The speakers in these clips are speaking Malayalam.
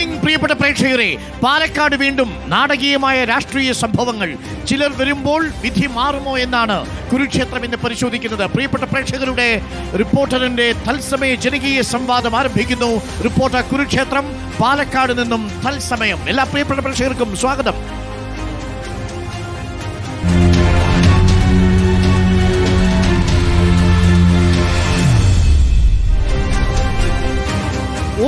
പ്രിയപ്പെട്ട പ്രേക്ഷകരെ, പാലക്കാട് വീണ്ടും നാടകീയമായ രാഷ്ട്രീയ സംഭവങ്ങൾ. ചിലർ വരുമ്പോൾ വിധി മാറുമോ എന്നാണ് കുരുക്ഷേത്രം ഇന്ന് പരിശോധിക്കുന്നത്. പ്രിയപ്പെട്ട പ്രേക്ഷകരുടെ റിപ്പോർട്ടറിന്റെ തത്സമയ ജനകീയ സംവാദം ആരംഭിക്കുന്നു. റിപ്പോർട്ടർ കുരുക്ഷേത്രം പാലക്കാട് നിന്നും തത്സമയം. എല്ലാ പ്രിയപ്പെട്ട പ്രേക്ഷകർക്കും സ്വാഗതം.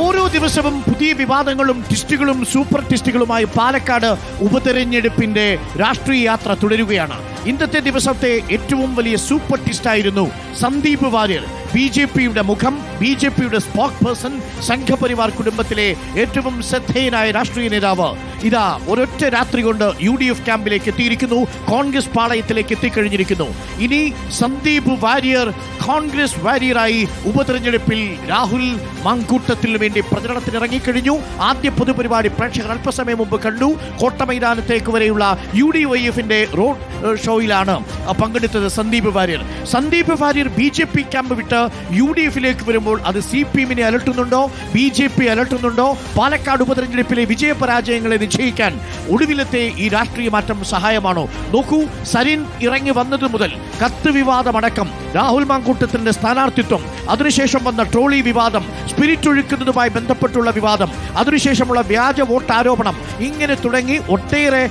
ഓരോ ദിവസവും പുതിയ വിവാദങ്ങളും ട്വിസ്റ്റുകളും സൂപ്പർ ട്വിസ്റ്റുകളുമായി പാലക്കാട് ഉപതെരഞ്ഞെടുപ്പിന്റെ രാഷ്ട്രീയ യാത്ര തുടരുകയാണ്. ഇന്നത്തെ ദിവസത്തെ ഏറ്റവും വലിയ സൂപ്പർ ട്വിസ്റ്റായിരുന്നു സന്ദീപ് വാര്യർ, BJPയുടെ മുഖം, BJPയുടെ സ്പോക്ക് പേഴ്സൺ, സംഘപരിവാർ കുടുംബത്തിലെ ഏറ്റവും ശ്രദ്ധേയനായ രാഷ്ട്രീയ നേതാവ് ഇതാ ഒരൊറ്റ രാത്രി കൊണ്ട് UDF ക്യാമ്പിലേക്ക് എത്തിയിരിക്കുന്നു. കോൺഗ്രസ് പാളയത്തിലേക്ക് എത്തിക്കഴിഞ്ഞിരിക്കുന്നു. ഇനി സന്ദീപ് വാര്യർ കോൺഗ്രസ് വാര്യറായി ഉപതെരഞ്ഞെടുപ്പിൽ രാഹുൽ മാങ്കൂട്ടത്തിന് വേണ്ടി പ്രചരണത്തിന് ഇറങ്ങിക്കഴിഞ്ഞു. ആദ്യ പൊതുപരിപാടി പ്രേക്ഷകർ അല്പസമയം മുമ്പ് കണ്ടു. കോട്ടമൈതാനത്തേക്ക് വരെയുള്ള UDYFന്റെ റോഡ് ഷോയിലാണ് പങ്കെടുത്തത് സന്ദീപ് വാര്യർ. സന്ദീപ് വാര്യർ BJP ക്യാമ്പ് വിട്ട് UDFിലേക്ക് വരുമ്പോൾ അത് CPMനെ അലട്ടുന്നുണ്ടോ, BJP അലട്ടുന്നുണ്ടോ? പാലക്കാട് ഉപതെരഞ്ഞെടുപ്പിലെ വിജയപരാജയങ്ങളെ നിശ്ചയിക്കാൻ ഒടുവിലത്തെ ഈ രാഷ്ട്രീയ മാറ്റം സഹായമാണോ? നോക്കൂ, സരിൻ ഇറങ്ങി വന്നത് മുതൽ കത്ത് വിവാദമടക്കം, രാഹുൽ മാങ്കൂട്ടത്തിന്റെ സ്ഥാനാർത്ഥിത്വം, അതിനുശേഷം വന്ന ട്രോളി വിവാദം, സ്പിരിറ്റ് ഒഴുക്കുന്നതുമായി ബന്ധപ്പെട്ടുള്ള വിവാദം, അതിനുശേഷമുള്ള വ്യാജ വോട്ട് ആരോപണം, ഇങ്ങനെ തുടങ്ങി ഒട്ടേറെ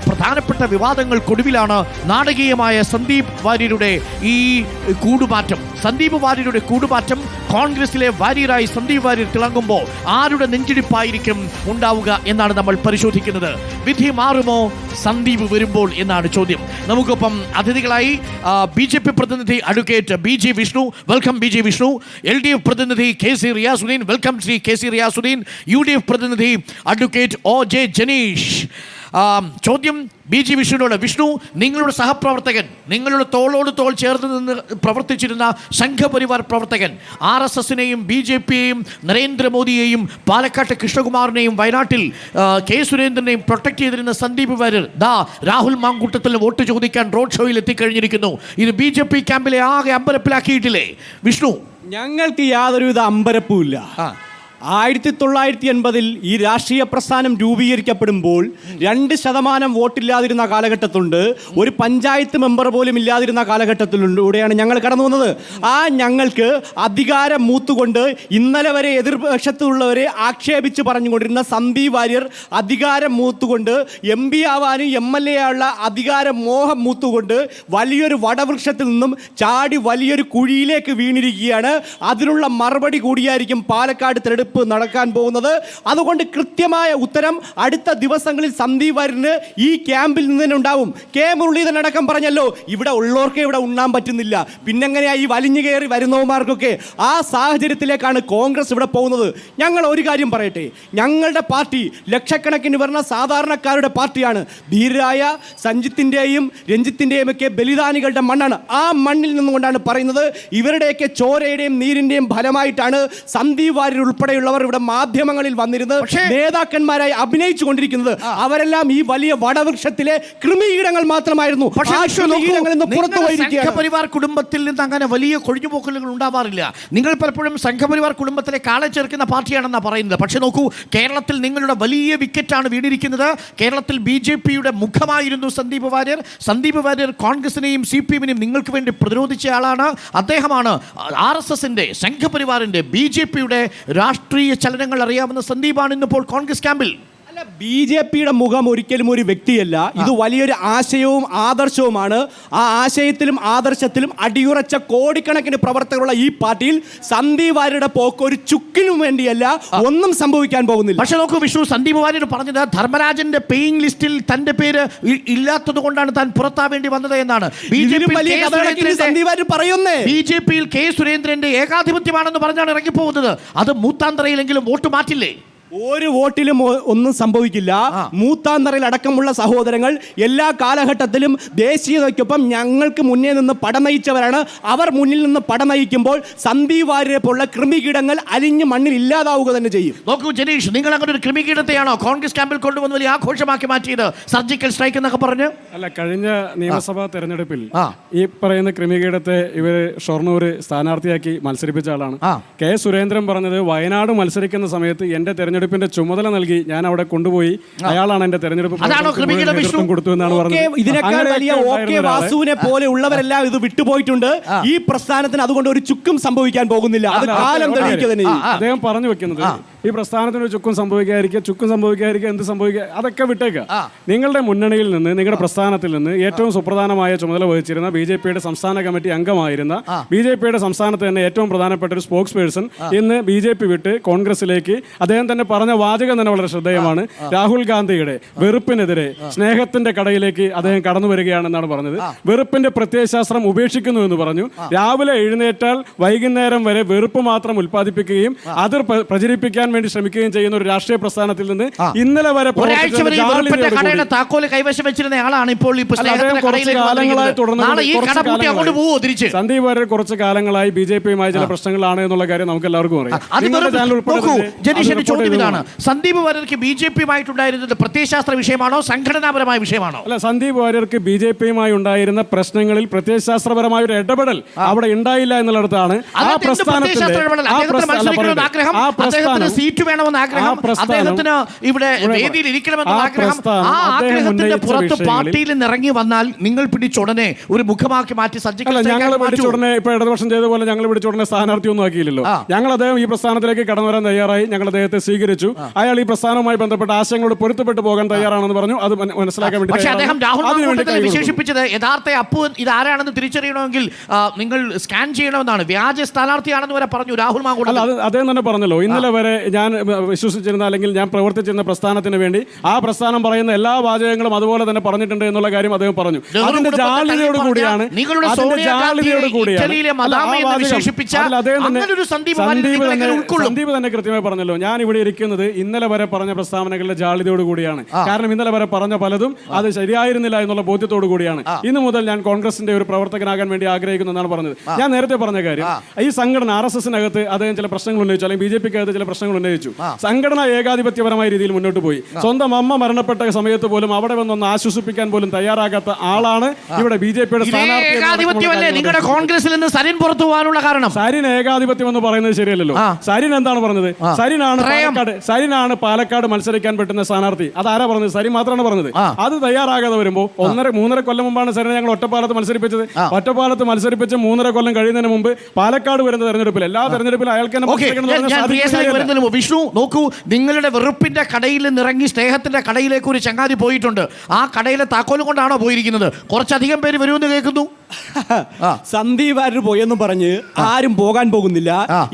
പ്രധാനപ്പെട്ട വിവാദങ്ങൾക്കൊടുവിലാണ് നാടകീയമായ സന്ദീപ് വാര്യരുടെ ഈ കൂടുമാറ്റം. സന്ദീപ് വാര്യരുടെ കൂടുമാറ്റം കോൺഗ്രസിലെ വാര്യറായി സന്ദീപ് വാര്യർ തിളങ്ങുമ്പോൾ ആരുടെ നെഞ്ചിടിപ്പായിരിക്കും ഉണ്ടാവുക എന്നാണ് നമ്മൾ പരിശോധിക്കുന്നത്. വിധി മാറുമോ സന്ദീപ് വരുമ്പോൾ എന്നാണ് ചോദ്യം. നമുക്കൊപ്പം അതിഥികളായി BJP പ്രതിനിധി advocate BG Vishnu, welcome BG Vishnu. LDF പ്രതിനിധി KC Riyasuddin, welcome Shri KC Riyasuddin. UDF പ്രതിനിധി അഡ്വക്കേറ്റ് OJ ജനീഷ്. ചോദ്യം BG വിഷ്ണുവിനോട്. വിഷ്ണു, നിങ്ങളുടെ സഹപ്രവർത്തകൻ, നിങ്ങളുടെ തോളോട് തോൾ ചേർന്ന് നിന്ന് പ്രവർത്തിച്ചിരുന്ന സംഘപരിവാർ പ്രവർത്തകൻ, RSSനെയും BJPയെയും നരേന്ദ്രമോദിയെയും പാലക്കാട്ട് കൃഷ്ണകുമാറിനെയും വയനാട്ടിൽ K സുരേന്ദ്രനെയും പ്രൊട്ടക്ട് ചെയ്തിരുന്ന സന്ദീപ് വാര്യർ ദാ രാഹുൽ മാങ്കൂട്ടത്തിൽ വോട്ട് ചോദിക്കാൻ റോഡ് ഷോയിൽ എത്തിക്കഴിഞ്ഞിരിക്കുന്നു. ഇത് BJP ക്യാമ്പിലെ ആകെ അമ്പരപ്പിലാക്കിയിട്ടില്ലേ വിഷ്ണു? ഞങ്ങൾക്ക് യാതൊരുവിധ അമ്പരപ്പുമില്ല. 1980 ഈ രാഷ്ട്രീയ പ്രസ്ഥാനം രൂപീകരിക്കപ്പെടുമ്പോൾ 2% വോട്ടില്ലാതിരുന്ന കാലഘട്ടത്തിലുണ്ട്. ഒരു പഞ്ചായത്ത് മെമ്പർ പോലും ഇല്ലാതിരുന്ന കാലഘട്ടത്തിലൂടെയാണ് ഞങ്ങൾ കടന്നു വന്നത്. ഞങ്ങൾക്ക് അധികാരം മൂത്തുകൊണ്ട് ഇന്നലെ വരെ എതിർപക്ഷത്തുള്ളവരെ ആക്ഷേപിച്ച് പറഞ്ഞുകൊണ്ടിരുന്ന സന്ദീപ് വാര്യർ അധികാരം മൂത്തുകൊണ്ട് MP ആവാനും MLA ആയുള്ള അധികാരം മോഹം മൂത്തുകൊണ്ട് വലിയൊരു വടവൃക്ഷത്തിൽ നിന്നും ചാടി വലിയൊരു കുഴിയിലേക്ക് വീണിരിക്കുകയാണ്. അതിനുള്ള മറുപടി കൂടിയായിരിക്കും പാലക്കാട് തെരഞ്ഞെടുപ്പ് നടക്കാൻ പോകുന്നത്. അതുകൊണ്ട് കൃത്യമായ ഉത്തരം അടുത്ത ദിവസങ്ങളിൽ സന്ദീപ് വാര്യന് ഈ ക്യാമ്പിൽ നിന്ന് തന്നെ ഉണ്ടാവും. K മുരളീധരൻ അടക്കം പറഞ്ഞല്ലോ, ഇവിടെ ഉള്ളവർക്ക് ഇവിടെ ഉണ്ണാൻ പറ്റുന്നില്ല, പിന്നെങ്ങനെയാ ഈ വലിഞ്ഞു കയറി വരുന്നവന്മാർക്കൊക്കെ? ആ സാഹചര്യത്തിലേക്കാണ് കോൺഗ്രസ് ഇവിടെ പോകുന്നത്. ഞങ്ങൾ ഒരു കാര്യം പറയട്ടെ, ഞങ്ങളുടെ പാർട്ടി ലക്ഷക്കണക്കിന് വരുന്ന സാധാരണക്കാരുടെ പാർട്ടിയാണ്. ധീരരായ സഞ്ജിത്തിൻ്റെയും രഞ്ജിത്തിൻ്റെയും ഒക്കെ ബലിദാനികളുടെ മണ്ണാണ്. ആ മണ്ണിൽ നിന്നുകൊണ്ടാണ് പറയുന്നത്. ഇവരുടെയൊക്കെ ചോരയുടെയും നീരിൻ്റെയും ഫലമായിട്ടാണ് സന്ദീപ് വാര്യർ ഉൾപ്പെടെയുള്ളവർ ഇവിടെ മാധ്യമങ്ങളിൽ വന്നിരുന്നത് നേതാക്കന്മാരായി അഭിനയിച്ചു കൊണ്ടിരിക്കുന്നത്. അവരെല്ലാം ഈ വലിയ വടവൃക്ഷത്തിലെ കൃമികീടങ്ങൾ മാത്രമായിരുന്നു. സംഘപരിവാർ കുടുംബത്തിൽ നിന്ന് അങ്ങനെ വലിയ കൊഴിഞ്ഞുപോക്കലുകൾ ഉണ്ടാവാറില്ല. നിങ്ങൾ പലപ്പോഴും സംഘപരിവാർ കുടുംബത്തിലെ കാളെ ചേർക്കുന്ന പാർട്ടിയാണെന്നാണ് പറയുന്നത്. പക്ഷെ നോക്കൂ, കേരളത്തിൽ നിങ്ങളുടെ വലിയ വിക്കറ്റാണ് വീണിരിക്കുന്നത്. കേരളത്തിൽ BJPയുടെ മുഖമായിരുന്നു സന്ദീപ് വാര്യർ. സന്ദീപ് വാര്യർ കോൺഗ്രസിനെയും CPMനെയും നിങ്ങൾക്ക് വേണ്ടി പ്രതിരോധിച്ച ആളാണ്. അദ്ദേഹമാണ് RSSന്റെ, സംഘപരിവാറിന്റെ, BJPയുടെ രാഷ്ട്രീയ ചലനങ്ങൾ അറിയാവുന്ന സന്ദീപാണ് ഇന്നിപ്പോൾ കോൺഗ്രസ് ക്യാമ്പിൽ. BJPയുടെ മുഖം ഒരിക്കലും ഒരു വ്യക്തിയല്ല. ഇത് വലിയൊരു ആശയവും ആദർശവുമാണ്. ആ ആശയത്തിലും ആദർശത്തിലും അടിയുറച്ച കോടിക്കണക്കിന് പ്രവർത്തകരുള്ള ഈ പാർട്ടിയിൽ സന്ദീപ് വാര്യരുടെ പോക്ക് ഒരു ചുക്കിനും വേണ്ടിയല്ല, ഒന്നും സംഭവിക്കാൻ പോകുന്നില്ല. പക്ഷെ നോക്കൂ വിഷ്ണു, സന്ദീപ് വാര്യർ പറഞ്ഞത് ധർമ്മരാജന്റെ പേയിങ് ലിസ്റ്റിൽ തന്റെ പേര് ഇല്ലാത്തത് കൊണ്ടാണ് താൻ പുറത്താവേണ്ടി വന്നത് എന്നാണ്. സന്ദീപ് വാര്യർ പറയുന്നേ BJPയിൽ K സുരേന്ദ്രന്റെ ഏകാധിപത്യമാണെന്ന് പറഞ്ഞാണ് ഇറങ്ങിപ്പോകുന്നത്. അത് മൂത്താന്തറയിലെങ്കിലും വോട്ട് മാറ്റില്ലേ? ഒരു വോട്ടിലും ഒന്നും സംഭവിക്കില്ല. മൂത്താന്തറയിൽ അടക്കമുള്ള സഹോദരങ്ങൾ എല്ലാ കാലഘട്ടത്തിലും ദേശീയതയ്ക്കൊപ്പം ഞങ്ങൾക്ക് മുന്നേ നിന്ന് പടനയിച്ചവരാണ്. അവർ മുന്നിൽ നിന്ന് പടനയിക്കുമ്പോൾ സന്ദീപ് വാര്യരെ പോലുള്ള കൃമികീടങ്ങൾ അലിഞ്ഞ് മണ്ണിൽ ഇല്ലാതാവുക തന്നെ ചെയ്യും. നോക്കൂ ജനീഷ്, നിങ്ങൾ അങ്ങനെ ഒരു കൃമികീടത്തെയാണോ കോൺഗ്രസ് ക്യാമ്പിൽ കൊണ്ടുവന്ന് വലിയ ആഘോഷമാക്കി മാറ്റിയത്? സർജിക്കൽ സ്ട്രൈക്ക് എന്നൊക്കെ പറഞ്ഞ് അല്ല, കഴിഞ്ഞ നിയമസഭാ തെരഞ്ഞെടുപ്പിൽ ഈ പറയുന്ന കൃമികീടത്തെ ഇവര് ഷൊർണൂർ സ്ഥാനാർത്ഥിയാക്കി മത്സരിപ്പിച്ച ആളാണ്. K സുരേന്ദ്രൻ പറഞ്ഞത് വയനാട് മത്സരിക്കുന്ന സമയത്ത് എന്റെ തെരഞ്ഞെടുപ്പ് തെരഞ്ഞെടുപ്പിന്റെ ചുമതല നൽകി ഞാൻ അവിടെ കൊണ്ടുപോയി. അയാളാണ് എന്റെ തെരഞ്ഞെടുപ്പ് നേതൃത്വം കൊടുത്തു എന്നാണ് പറഞ്ഞത്. ഇതിനേക്കാൾ വലിയ OK വാസുവിനെ പോലെ ഉള്ളവരെല്ലാം ഇത് വിട്ടുപോയിട്ടുണ്ട്. ഈ പ്രസ്ഥാനത്തിന് അതുകൊണ്ട് ഒരു ചുക്കും സംഭവിക്കാൻ പോകുന്നില്ല. അത് കാലം തെളിയിക്കുക തന്നെ. അദ്ദേഹം പറഞ്ഞു വെക്കുന്നത് ഈ പ്രസ്ഥാനത്തിന് ഒരു ചുക്കും സംഭവിക്കാതിരിക്കുക എന്ത് സംഭവിക്കുക അതൊക്കെ വിട്ടേക്കുക. നിങ്ങളുടെ മുന്നണിയിൽ നിന്ന്, നിങ്ങളുടെ പ്രസ്ഥാനത്തിൽ നിന്ന് ഏറ്റവും സുപ്രധാനമായ ചുമതല വഹിച്ചിരുന്ന BJPയുടെ സംസ്ഥാന കമ്മിറ്റി അംഗമായിരുന്ന, BJPയുടെ സംസ്ഥാനത്ത് തന്നെ ഏറ്റവും പ്രധാനപ്പെട്ട ഒരു സ്പോക്സ് പേഴ്സൺ ഇന്ന് BJP വിട്ട് കോൺഗ്രസിലേക്ക്, അദ്ദേഹം തന്നെ പറഞ്ഞ വാചകം തന്നെ വളരെ ശ്രദ്ധേയമാണ്. രാഹുൽ ഗാന്ധിയുടെ വെറുപ്പിനെതിരെ സ്നേഹത്തിന്റെ കടയിലേക്ക് അദ്ദേഹം കടന്നു വരികയാണെന്നാണ് പറഞ്ഞത്. വെറുപ്പിന്റെ പ്രത്യയശാസ്ത്രം ഉപേക്ഷിക്കുന്നു എന്ന് പറഞ്ഞു. രാവിലെ എഴുന്നേറ്റാൽ വൈകുന്നേരം വരെ വെറുപ്പ് മാത്രം ഉൽപ്പാദിപ്പിക്കുകയും അത് പ്രചരിപ്പിക്കാൻ വേണ്ടി ശ്രമിക്കുകയും ചെയ്യുന്ന ഒരു രാഷ്ട്രീയ പ്രസ്ഥാനത്തിൽ നിന്ന് ഇന്നലെ വരെ താക്കോല് കൈവശം വെച്ചിരുന്ന ആളാണ് ഇപ്പോൾ സന്ദീപ് വാര്യർ കുറച്ച് കാലങ്ങളായി BJPയുമായി ചില പ്രശ്നങ്ങളാണ് എന്നുള്ള കാര്യം നമുക്ക് എല്ലാവർക്കും അറിയാം. സന്ദീപ് വാര്യർക്ക് BJPയുമായിട്ടുണ്ടായിരുന്നത് പ്രത്യയശാസ്ത്ര വിഷയമാണോ സംഘടനാപരമായ വിഷയമാണോ? അല്ല, സന്ദീപ് വാര്യർക്ക് BJPയുമായി ഉണ്ടായിരുന്ന പ്രശ്നങ്ങളിൽ പ്രത്യയശാസ്ത്രപരമായ ഒരു ഇടപെടൽ അവിടെ ഉണ്ടായില്ല എന്നുള്ളിടത്താണ് ആ പ്രസ്ഥാനത്തിന്റെ സീറ്റ് വേണമെന്ന് ആഗ്രഹം, അദ്ദേഹത്തിന് ഇവിടെ വേദിയിൽ ഇരിക്കണമെന്ന് ആഗ്രഹം, ആ ആഗ്രഹത്തിന്റെ പുറത്ത് പാർട്ടിയിൽ നിന്ന് ഇറങ്ങി വന്നാൽ നിങ്ങൾ പിടിച്ചുടനെ ഒരു മുഖമാക്കി മാറ്റി ഞങ്ങൾ പിടിച്ചുടനെ ഇപ്പൊ ഇടതുപക്ഷം ചെയ്ത പോലെ ഞങ്ങൾ പിടിച്ചുടനെ സ്ഥാനാർത്ഥി ഒന്നും ആക്കിയില്ലല്ലോ. ഞങ്ങൾ അദ്ദേഹം ഈ പ്രസ്ഥാനത്തിലേക്ക് കടന്നു വരാൻ തയ്യാറായി. ഞങ്ങൾ അദ്ദേഹത്തെ സ്വീകരിച്ചു. അയാൾ ഈ പ്രസ്ഥാനവുമായി ബന്ധപ്പെട്ട ആശയങ്ങളോട് പൊരുത്തപ്പെട്ടു പോകാൻ തയ്യാറാണെന്ന് പറഞ്ഞു. അത് മനസ്സിലാക്കാൻ വേണ്ടി പക്ഷേ അദ്ദേഹം രാഹുൽ മാങ്കൂട്ടത്തിനെ വിശേഷിപ്പിച്ചത് യഥാർത്ഥ അപ്പു ഇതാരാണെന്ന് തിരിച്ചറിയണമെങ്കിൽ നിങ്ങൾ സ്കാൻ ചെയ്യണമെന്നാണ്. വ്യാജ സ്ഥാനാർത്ഥിയാണെന്ന് വരെ പറഞ്ഞു രാഹുൽ മാങ്കൂട്ടത്തിൽ. അദ്ദേഹം തന്നെ പറഞ്ഞല്ലോ, ഇന്നലെ വരെ ഞാൻ വിശ്വസിച്ചിരുന്ന അല്ലെങ്കിൽ ഞാൻ പ്രവർത്തിച്ചിരുന്ന പ്രസ്ഥാനത്തിന് വേണ്ടി ആ പ്രസ്ഥാനം പറയുന്ന എല്ലാ വാചകങ്ങളും അതുപോലെ തന്നെ പറഞ്ഞിട്ടുണ്ട് എന്നുള്ള കാര്യം അദ്ദേഹം പറഞ്ഞു. അതിന്റെ ജാള്യതയോട് കൂടിയാണ് സന്ദീപ് തന്നെ കൃത്യമായി പറഞ്ഞല്ലോ, ഞാൻ ഇവിടെ ഇരിക്കുന്നത് ഇന്നലെ വരെ പറഞ്ഞ പ്രസ്താവനകളുടെ ജാള്യതയോട് കൂടിയാണ്. കാരണം ഇന്നലെ വരെ പറഞ്ഞ പലതും അത് ശരിയായിരുന്നില്ല എന്നുള്ള ബോധ്യത്തോടു കൂടിയാണ് ഇന്നു മുതൽ ഞാൻ കോൺഗ്രസിന്റെ ഒരു പ്രവർത്തകനാകാൻ വേണ്ടി ആഗ്രഹിക്കുന്നു എന്നാണ് പറഞ്ഞത്. ഞാൻ നേരത്തെ പറഞ്ഞ കാര്യം, ഈ സംഘടന RSSനകത്ത് അദ്ദേഹം ചില പ്രശ്നങ്ങൾ ഉന്നയിച്ചു, അല്ലെങ്കിൽ BJPക്കകത്ത് ചില പ്രശ്നങ്ങൾ ഉന്നയിച്ചു. സംഘടന ഏകാധിപത്യപരമായ രീതിയിൽ മുന്നോട്ട് പോയി. സ്വന്തം അമ്മ മരണപ്പെട്ട സമയത്ത് പോലും അവിടെ വന്നൊന്ന് ആശ്വസിപ്പിക്കാൻ പോലും തയ്യാറാകാത്ത ആളാണ് ഇവിടെ BJPയുടെ സ്ഥാനാർത്ഥി. നിങ്ങളുടെ കോൺഗ്രസിൽ നിന്ന് സരിൻ പുറത്തു പോകാനുള്ള കാരണം? സരിൻ ഏകാധിപത്യം എന്ന് പറയുന്നത് ശരിയല്ലല്ലോ. സരിൻ എന്താണ് പറഞ്ഞത്? സരിനാണ് പാലക്കാട് മത്സരിക്കാൻ പറ്റുന്ന സ്ഥാനാർത്ഥി. അതാരാ പറഞ്ഞത്? സരിൻ മാത്രമാണ് പറഞ്ഞത്. അത് തയ്യാറാകാതെ വരുമ്പോൾ 1.5 കൊല്ലം മുമ്പാണ് സരിനെ ഞങ്ങൾ ഒറ്റപ്പാലത്ത് മത്സരിപ്പിച്ചത്. ഒറ്റപ്പാലത്ത് മത്സരിപ്പിച്ച് 3.5 കൊല്ലം കഴിയുന്നതിന് മുമ്പ് പാലക്കാട് വരുന്ന തെരഞ്ഞെടുപ്പിൽ എല്ലാ തെരഞ്ഞെടുപ്പിലും അയാൾക്ക് വിഷ്ണു നോക്കൂ, നിങ്ങളുടെ വെറുപ്പിന്റെ കടയിൽ നിന്നിറങ്ങി സ്നേഹത്തിന്റെ കടയിലേക്ക് ഒരു ചങ്ങാതി പോയിട്ടുണ്ട്. ആ കടയിലെ താക്കോലും കൊണ്ടാണോ പോയിരിക്കുന്നത്? കുറച്ചധികം പേര് വരുമെന്ന് കേൾക്കുന്നു. സന്ദീപ് വാര്യർ പോയെന്ന് പറഞ്ഞ് ആരും പോകാൻ പോകുന്നില്ല.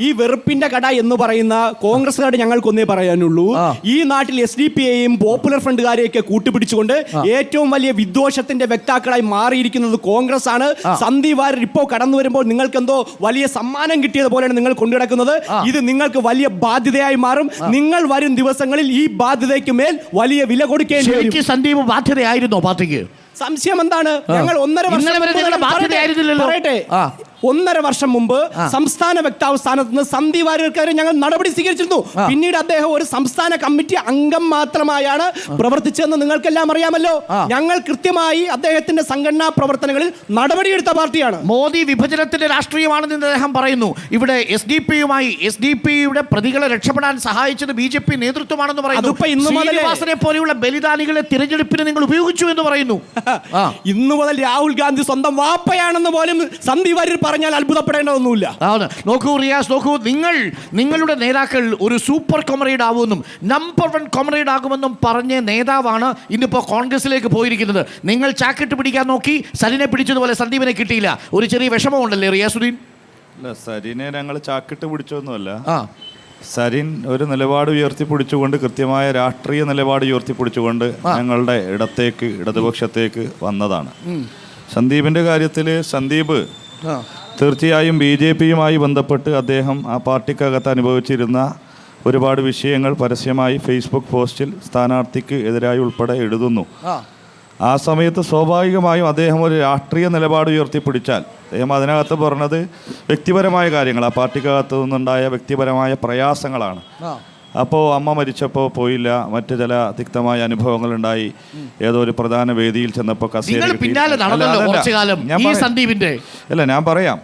ഈ വെറുപ്പിന്റെ കട എന്ന് പറയുന്ന കോൺഗ്രസ്സുകാരുടെ ഞങ്ങൾക്കൊന്നേ പറയാനുള്ളൂ. ഈ നാട്ടിൽ SDPയെയും പോപ്പുലർ ഫ്രണ്ടുകാരെയൊക്കെ കൂട്ടുപിടിച്ചുകൊണ്ട് ഏറ്റവും വലിയ വിദ്വേഷത്തിന്റെ വക്താക്കളായി മാറിയിരിക്കുന്നത് കോൺഗ്രസ് ആണ്. സന്ദീപ് വാര്യർ ഇപ്പോൾ കടന്നു വരുമ്പോൾ നിങ്ങൾക്ക് എന്തോ വലിയ സമ്മാനം കിട്ടിയത് പോലെയാണ് നിങ്ങൾ കൊണ്ടുനടക്കുന്നത്. ഇത് നിങ്ങൾക്ക് വലിയ ബാധ്യതയായി മാറും. നിങ്ങൾ വരും ദിവസങ്ങളിൽ ഈ ബാധ്യതയ്ക്ക് മേൽ വലിയ വില കൊടുക്കേണ്ടി വരും. സന്ദീപ് ബാധ്യതയായിരുന്നോ പാർട്ടിക്ക്? സംശയം എന്താണ്? ഞങ്ങൾ 1.5 വർഷം പറയട്ടെ, 1.5 വർഷം മുമ്പ് സംസ്ഥാന വക്താവ് സ്ഥാനത്ത് നിന്ന് സന്ദീപ് വാര്യർക്കെതിരെ ഞങ്ങൾ നടപടി സ്വീകരിച്ചിരുന്നു. പിന്നീട് അദ്ദേഹം ഒരു സംസ്ഥാന കമ്മിറ്റി അംഗം മാത്രമായാണ് പ്രവർത്തിച്ചതെന്ന് നിങ്ങൾക്കെല്ലാം അറിയാമല്ലോ. ഞങ്ങൾ കൃത്യമായി അദ്ദേഹത്തിന്റെ സംഘടനാ പ്രവർത്തനങ്ങളിൽ നടപടിയെടുത്ത പാർട്ടിയാണ്. മോദി വിഭജനത്തിന്റെ രാഷ്ട്രീയമാണെന്ന് അദ്ദേഹം പറയുന്നു. ഇവിടെ SDPയുടെ പ്രതികളെ രക്ഷപ്പെടാൻ സഹായിച്ചത് BJP നേതൃത്വമാണെന്ന് പറയുന്നു. ശ്രീനിവാസനെ പോലെയുള്ള ബലിദാനികളെ തിരഞ്ഞെടുപ്പിന് നിങ്ങൾ ഉപയോഗിച്ചു എന്ന് പറയുന്നു. ഇന്നു മുതൽ രാഹുൽ ഗാന്ധി സ്വന്തം വാപ്പയാണെന്ന് പോലും സന്ദീപ് വാര്യർ പറഞ്ഞാൽ അത്ഭുതപ്പെടേണ്ടതൊന്നുമില്ല. നോക്കൂ റിയാസ്, നോക്കൂ, നിങ്ങളുടെ നേതാക്കൾ ഒരു സൂപ്പർ കൊമറേഡ് ആവുമെന്നും നമ്പർ 1 കൊമറേഡ് ആകുമെന്നും പറഞ്ഞ നേതാവാണ് ഇന്നിപ്പോ കോൺഗ്രസിലേക്ക് പോയിരിക്കുന്നത്. നിങ്ങൾ ചാക്കിട്ട് പിടിക്കാൻ നോക്കി, സരിനെ പിടിച്ചതുപോലെ സന്ദീപിനെ കിട്ടിയില്ല. ഒരു ചെറിയ വിഷമമുണ്ടല്ലേ റിയാസുദ്ദീൻ? അല്ല, സരിനെ ഞങ്ങൾ ചാക്കിട്ട് പിടിച്ചൊന്നുമല്ല. സരിൻ ഒരു നിലപാട് ഉയർത്തിപ്പിടിച്ചുകൊണ്ട്, കൃത്യമായ രാഷ്ട്രീയ നിലപാട് ഉയർത്തിപ്പിടിച്ചുകൊണ്ട് ഞങ്ങളുടെ ഇടതുപക്ഷത്തേക്ക് വന്നതാണ്. സന്ദീപിന്റെ കാര്യത്തിൽ സന്ദീപ് തീർച്ചയായും BJPയുമായി ബന്ധപ്പെട്ട് അദ്ദേഹം ആ പാർട്ടിക്കകത്ത് അനുഭവിച്ചിരുന്ന ഒരുപാട് വിഷയങ്ങൾ പരസ്യമായി ഫേസ്ബുക്ക് പോസ്റ്റിൽ സ്ഥാനാർത്ഥിക്ക് എതിരായി ഉൾപ്പെടെ എഴുതുന്നു. ആ സമയത്ത് സ്വാഭാവികമായും അദ്ദേഹം ഒരു രാഷ്ട്രീയ നിലപാട് ഉയർത്തിപ്പിടിച്ചാൽ അദ്ദേഹം അതിനകത്ത് പറഞ്ഞത് വ്യക്തിപരമായ കാര്യങ്ങൾ, ആ പാർട്ടിക്കകത്ത് നിന്നുണ്ടായ വ്യക്തിപരമായ പ്രയാസങ്ങളാണ്. അപ്പോൾ അമ്മ മരിച്ചപ്പോൾ പോയില്ല, മറ്റു ചില തിക്തമായ അനുഭവങ്ങളുണ്ടായി. ഏതോ ഒരു പ്രധാന വേദിയിൽ ചെന്നപ്പോൾ ഞാൻ പറയാം,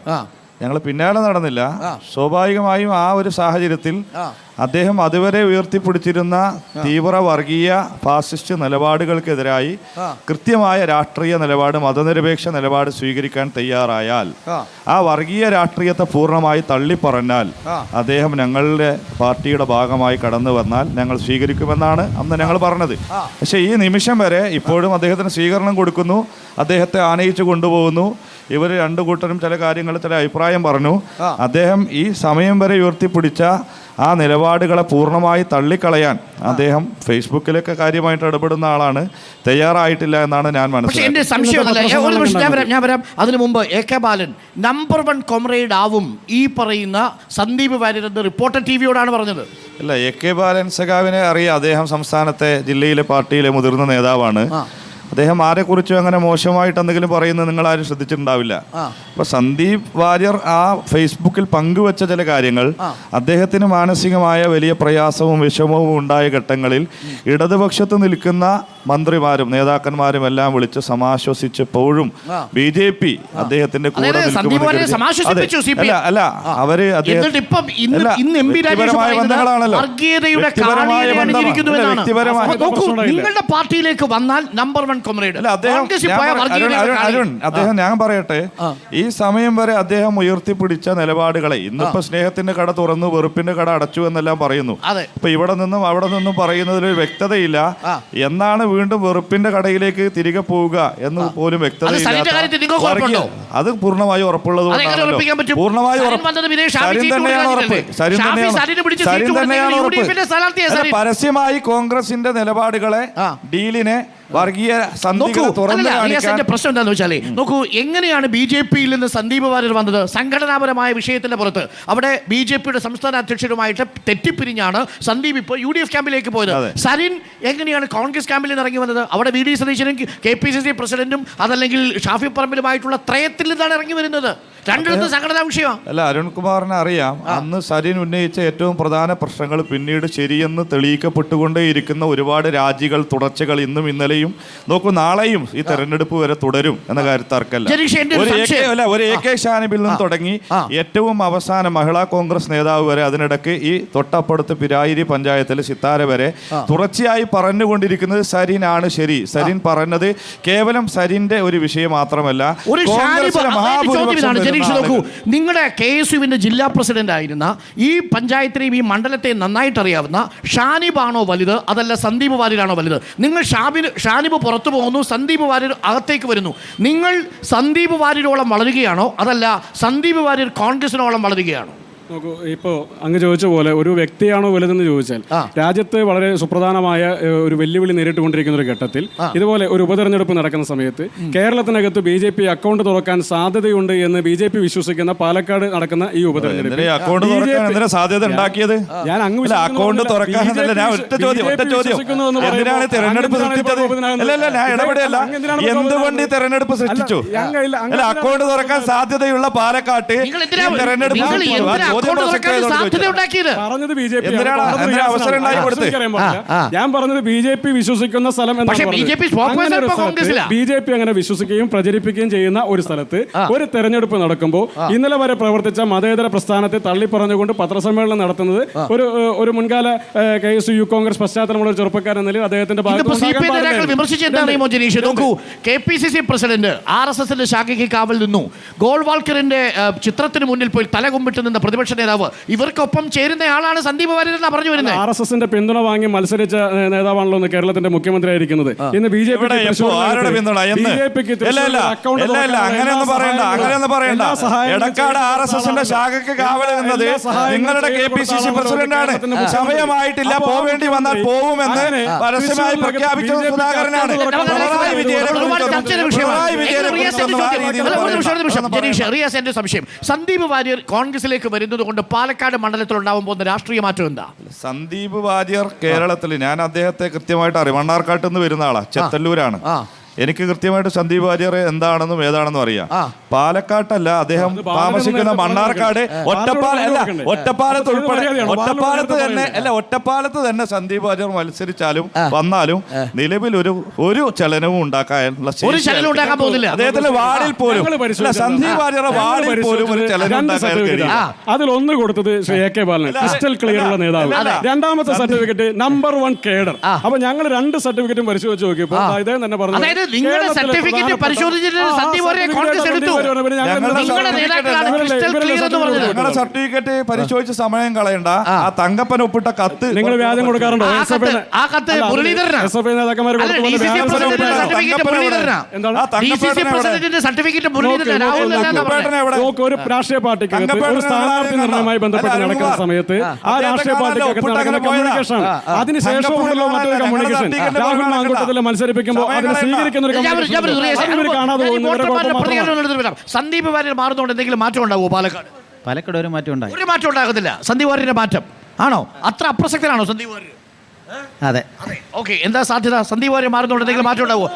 ഞങ്ങൾ പിന്നാലെ നടന്നില്ല. സ്വാഭാവികമായും ആ ഒരു സാഹചര്യത്തിൽ അദ്ദേഹം അതുവരെ ഉയർത്തിപ്പിടിച്ചിരുന്ന തീവ്ര വർഗീയ ഫാസിസ്റ്റ് നിലപാടുകൾക്കെതിരായി കൃത്യമായ രാഷ്ട്രീയ നിലപാട്, മതനിരപേക്ഷ നിലപാട് സ്വീകരിക്കാൻ തയ്യാറായാൽ, ആ വർഗീയ രാഷ്ട്രീയത്തെ പൂർണ്ണമായി തള്ളിപ്പറഞ്ഞാൽ അദ്ദേഹം ഞങ്ങളുടെ പാർട്ടിയുടെ ഭാഗമായി കടന്നു വന്നാൽ ഞങ്ങൾ സ്വീകരിക്കുമെന്നാണ് അന്ന് ഞങ്ങൾ പറഞ്ഞത്. പക്ഷേ ഈ നിമിഷം വരെ ഇപ്പോഴും അദ്ദേഹത്തിന് സ്വീകരണം കൊടുക്കുന്നു, അദ്ദേഹത്തെ ആനയിച്ചു കൊണ്ടുപോകുന്നു. ഇവർ രണ്ടു കൂട്ടരും ചില കാര്യങ്ങൾ, ചില അഭിപ്രായം പറഞ്ഞു. അദ്ദേഹം ഈ സമയം വരെ ഉയർത്തിപ്പിടിച്ച ആ നിലപാടുകളെ പൂർണ്ണമായി തള്ളിക്കളയാൻ അദ്ദേഹം ഫേസ്ബുക്കിലൊക്കെ കാര്യമായിട്ട് ഇടപെടുന്ന ആളാണ്, തയ്യാറായിട്ടില്ല എന്നാണ് ഞാൻ മനസ്സിലാക്കുന്നത്. എന്റെ സംശയം ഞാൻ വരാം. അതിനു മുമ്പ് AK ബാലൻ നമ്പർ 1 കൊമ്രേഡ് ആവും ഈ പറയുന്ന സന്ദീപ് വാര്യർ എന്ന് റിപ്പോർട്ടർ TV-യോടാണ് പറഞ്ഞത്. അല്ല, AK ബാലൻ സഖാവിനെ അറിയാം. അദ്ദേഹം സംസ്ഥാനത്തെ ജില്ലയിലെ പാർട്ടിയിലെ മുതിർന്ന നേതാവാണ്. അദ്ദേഹം ആരെക്കുറിച്ചും അങ്ങനെ മോശമായിട്ട് എന്തെങ്കിലും പറയുന്നത് നിങ്ങൾ ആരും ശ്രദ്ധിച്ചിട്ടുണ്ടാവില്ല. അപ്പൊ സന്ദീപ് വാര്യർ ആ ഫേസ്ബുക്കിൽ പങ്കുവച്ച ചില കാര്യങ്ങൾ അദ്ദേഹത്തിന് മാനസികമായ വലിയ പ്രയാസവും വിഷമവും ഉണ്ടായ ഘട്ടങ്ങളിൽ ഇടതുപക്ഷത്ത് നിൽക്കുന്ന മന്ത്രിമാരും നേതാക്കന്മാരും എല്ലാം വിളിച്ച് സമാശ്വസിച്ചപ്പോഴും BJP അദ്ദേഹത്തിന്റെ കൂടെ അല്ല, അവര് വ്യക്തിപരമായ ബന്ധങ്ങളാണല്ലോ. നിങ്ങളുടെ പാർട്ടിയിലേക്ക് വന്നാൽ നമ്പർ 1 കൊമ്രേഡ് അദ്ദേഹം, ഞാൻ പറയട്ടെ, ഈ സമയം വരെ അദ്ദേഹം ഉയർത്തിപ്പിടിച്ച നിലപാടുകളെ ഇന്നിപ്പോ സ്നേഹത്തിന്റെ കട തുറന്നു, വെറുപ്പിന്റെ കട അടച്ചു എന്നെല്ലാം പറയുന്നു. ഇപ്പൊ ഇവിടെ നിന്നും അവിടെ നിന്നും പറയുന്നതിൽ ഒരു വ്യക്തതയില്ല. എന്നാണ് വീണ്ടും വെറുപ്പിന്റെ കടയിലേക്ക് തിരികെ പോവുക എന്ന് പോലും വ്യക്തതയില്ല. അത് പൂർണ്ണമായി ഉറപ്പുള്ളത് പൂർണ്ണമായി പരസ്യമായി കോൺഗ്രസിന്റെ നിലപാടുകളെ, ഡീലിനെ, വർഗീയ പ്രശ്നം എന്താണെന്ന് വെച്ചാൽ നോക്കൂ, എങ്ങനെയാണ് BJP-യിൽ നിന്ന് സന്ദീപ് വാര്യർ വന്നത്? സംഘടനാപരമായ വിഷയത്തിന്റെ പുറത്ത് അവിടെ BJP-യുടെ സംസ്ഥാന അധ്യക്ഷരുമായിട്ട് തെറ്റിപ്പിരിഞ്ഞാണ് സന്ദീപ് ഇപ്പോൾ UDF ക്യാമ്പിലേക്ക് പോയത്. സരിൻ എങ്ങനെയാണ് കോൺഗ്രസ് ക്യാമ്പിൽ നിന്ന് ഇറങ്ങി വന്നത്? അവിടെ VD സതീശനും KPCC പ്രസിഡന്റും അതല്ലെങ്കിൽ ഷാഫി പറമ്പിലുമായിട്ടുള്ള ത്രയത്തിൽ നിന്നാണ് ഇറങ്ങി വരുന്നത്. രണ്ടിടത്തും സംഘടനാ വിഷയമാണ്. അല്ല, അരുൺകുമാറിനെ അറിയാം. അന്ന് സരിൻ ഉന്നയിച്ച ഏറ്റവും പ്രധാന പ്രശ്നങ്ങൾ പിന്നീട് ശരിയെന്ന് തെളിയിക്കപ്പെട്ടുകൊണ്ടേയിരിക്കുന്ന ഒരുപാട് രാജികൾ, തുടർച്ചകൾ ഇന്നും ഇന്നലെയും നോക്കൂ, നാളെയും ഈ തെരഞ്ഞെടുപ്പ് വരെ തുടരും എന്ന കാര്യത്തിൽ തർക്കമല്ല. ഒരു AK ഷാനിബിൽ നിന്ന് തുടങ്ങി ഏറ്റവും അവസാനം മഹിളാ കോൺഗ്രസ് നേതാവ് വരെ, അതിനിടയ്ക്ക് ഈ തൊട്ടപ്പുറത്ത് പിരായിരി പഞ്ചായത്തിലെ സിത്താര വരെ തുടർച്ചയായി പറഞ്ഞുകൊണ്ടിരിക്കുന്നത് സരിനാണ് ശരി. സരിൻ പറഞ്ഞത് കേവലം സരിന്റെ ഒരു വിഷയം മാത്രമല്ല, നോക്കൂ, നിങ്ങളുടെ KSUവിന്റെ ജില്ലാ പ്രസിഡന്റ് ആയിരുന്ന ഈ പഞ്ചായത്തിനെയും ഈ മണ്ഡലത്തെ നന്നായിട്ട് അറിയാവുന്ന ഷാനിബാണോ വലുത്, അതല്ല സന്ദീപ് വാര്യരാണോ വലുത്? നിങ്ങൾ ഷാനിബ് പുറത്തു പോകുന്നു, സന്ദീപ് വാര്യർ അകത്തേക്ക് വരുന്നു. നിങ്ങൾ സന്ദീപ് വാര്യരോളം വളരുകയാണോ, അതല്ല സന്ദീപ് വാര്യർ കോൺഗ്രസിനോളം വളരുകയാണോ? നോക്കൂ, ഇപ്പോൾ അങ്ങ് ചോദിച്ച പോലെ ഒരു വ്യക്തിയാണോ വലുതെന്ന് ചോദിച്ചാൽ, രാജ്യത്ത് വളരെ സുപ്രധാനമായ ഒരു വെല്ലുവിളി നേരിട്ടുകൊണ്ടിരിക്കുന്ന ഒരു ഘട്ടത്തിൽ ഇതുപോലെ ഒരു ഉപതെരഞ്ഞെടുപ്പ് നടക്കുന്ന സമയത്ത് കേരളത്തിനകത്ത് BJP അക്കൗണ്ട് തുറക്കാൻ സാധ്യതയുണ്ട് എന്ന് BJP വിശ്വസിക്കുന്ന പാലക്കാട് നടക്കുന്ന ഈ ഉപതെരഞ്ഞെടുപ്പ് സാധ്യത ഉണ്ടാക്കിയത് ഞാൻ അങ്ങ് അക്കൗണ്ട് തുറക്കാൻ എന്തുകൊണ്ട് തെരഞ്ഞെടുപ്പ് സൃഷ്ടിച്ചു? അക്കൗണ്ട് തുറക്കാൻ സാധ്യതയുള്ള പാലക്കാട്ട് പറഞ്ഞത് BJP. ഞാൻ പറഞ്ഞത് BJP വിശ്വസിക്കുന്ന സ്ഥലം BJP അങ്ങനെ വിശ്വസിക്കുകയും പ്രചരിപ്പിക്കുകയും ചെയ്യുന്ന ഒരു സ്ഥലത്ത് ഒരു തെരഞ്ഞെടുപ്പ് നടക്കുമ്പോൾ ഇന്നലെ വരെ പ്രവർത്തിച്ച മതേതര പ്രസ്ഥാനത്തെ തള്ളിപ്പറഞ്ഞുകൊണ്ട് പത്രസമ്മേളനം നടത്തുന്നത് ഒരു മുൻകാല KSU യൂത്ത് കോൺഗ്രസ് പശ്ചാത്തലമുള്ള ഒരു ചെറുപ്പക്കാരൻ എന്ന നിലയിൽ അദ്ദേഹത്തിന്റെ KPCC പ്രസിഡന്റ് RSSന്റെ ശാഖയ്ക്ക് കാവൽ നിന്നു. ഗോൾവാൾക്കറിന്റെ ചിത്രത്തിന് മുന്നിൽ പോയി തലകുമ്പിട്ട് നിന്ന പ്രതിപക്ഷ നേതാവ്, ഇവർക്കൊപ്പം ചേരുന്ന ആളാണ് സന്ദീപ് വാര്യർ എന്നാണ് പറഞ്ഞു വരുന്നത്. RSSന്റെ പിന്തുണ വാങ്ങി മത്സരിച്ച നേതാവാണല്ലോ കേരളത്തിന്റെ മുഖ്യമന്ത്രി ആയിരിക്കുന്നത്. ഇന്ന് BJP ശാഖയ്ക്ക് കാവൽ നിന്നത് നിങ്ങളുടെ KPCC പ്രസിഡന്റാണ്. സമയമായിട്ടില്ല, പോവേണ്ടി വന്നാൽ പോവുമെന്ന് പരസ്യമായി പ്രഖ്യാപിച്ചത് സുധാകരനാണ്. സംശയം, സന്ദീപ് വാര്യർ കോൺഗ്രസിലേക്ക് വരുന്നത് കൊണ്ട് പാലക്കാട് മണ്ഡലത്തിൽ ഉണ്ടാവാൻ പോകുന്ന രാഷ്ട്രീയ മാറ്റം എന്താ? സന്ദീപ് വാര്യർ കേരളത്തിൽ, ഞാൻ അദ്ദേഹത്തെ കൃത്യമായിട്ട് അറിയാം, മണ്ണാർക്കാട്ട് നിന്ന് വരുന്ന ആളാ, ചെത്തല്ലൂരാണ്. എനിക്ക് കൃത്യമായിട്ട് സന്ദീപ് വാര്യർ എന്താണെന്നും ഏതാണെന്നും അറിയാം. പാലക്കാട്ടല്ല, അദ്ദേഹം താമസിക്കുന്ന മണ്ണാർക്കാട് ഒറ്റപ്പാലത്ത് തന്നെ സന്ദീപ് വാര്യർ മത്സരിച്ചാലും വന്നാലും നിലവിൽ ഒരു ചലനവും ഉണ്ടാക്കാനുള്ള അദ്ദേഹത്തിന്റെ വാർഡിൽ പോലും സന്ദീപ് വാര്യരുടെ വാർഡിൽ പോലും ഒരു ചലനം ഉണ്ടാക്കാൻ. അതിലൊന്ന് കൊടുത്തത് Shri A K Balan, crystal clear ഉള്ള നേതാവ്. രണ്ടാമത്തെ സർട്ടിഫിക്കറ്റ് നമ്പർ 1 കേഡർ. അപ്പൊ ഞങ്ങൾ 2 സർട്ടിഫിക്കറ്റും പരിശോധിച്ച് നോക്കിയപ്പോ ഇദ്ദേഹം തന്നെ പറഞ്ഞു നിങ്ങളുടെ സർട്ടിഫിക്കറ്റ് പരിശോധിച്ചിട്ട് സന്ദീപ് വാര്യരെ കോൺഗ്രസ് എടുത്തു. ഞങ്ങളുടെ സർട്ടിഫിക്കറ്റ് പരിശോധിച്ച് സമയം കളയണ്ട. ആ തങ്കപ്പൻ ഒപ്പിട്ട കത്ത് നിങ്ങൾ വ്യാജം കൊടുക്കാറുണ്ടോ? ആ കത്ത് നേതാക്കന്മാർ ഒരു രാഷ്ട്രീയ പാർട്ടിക്ക് ഒരു സ്ഥാനാർത്ഥി നിർണയവുമായി ബന്ധപ്പെട്ട് നടക്കുന്ന സമയത്ത് ആ രാഷ്ട്രീയ പാർട്ടിക്ക് നടക്കുന്ന കമ്മ്യൂണിക്കേഷൻ, അതിനുശേഷമുണ്ടല്ലോ മറ്റൊരു കമ്മ്യൂണിക്കേഷൻ. രാഹുൽ മാങ്കൂട്ടത്തിൽ മത്സരിപ്പിക്കുമ്പോൾ അതിനെ സ്വീകരിക്കുന്ന ഒരു കാണാതെ പോകുന്നു. സന്ദീപ് വാര്യർ മാറുന്നതുകൊണ്ട് എന്തെങ്കിലും മാറ്റം ഉണ്ടാവുമോ പാലക്കാട് ഒരു മാറ്റം ഉണ്ടായി? ഒരു മാറ്റം ഉണ്ടാകുന്നില്ല. സന്ദീപ് വാര്യരുടെ മാറ്റം ആണോ? അത്ര അപ്രസക്തനാണോ സന്ദീപ് വാര്യർ? അതെ. ഓക്കെ, എന്താ സാധ്യത? സന്ദീപ് വാര്യർ മാറുന്നതുകൊണ്ട് എന്തെങ്കിലും മാറ്റം ഉണ്ടാവുമോ?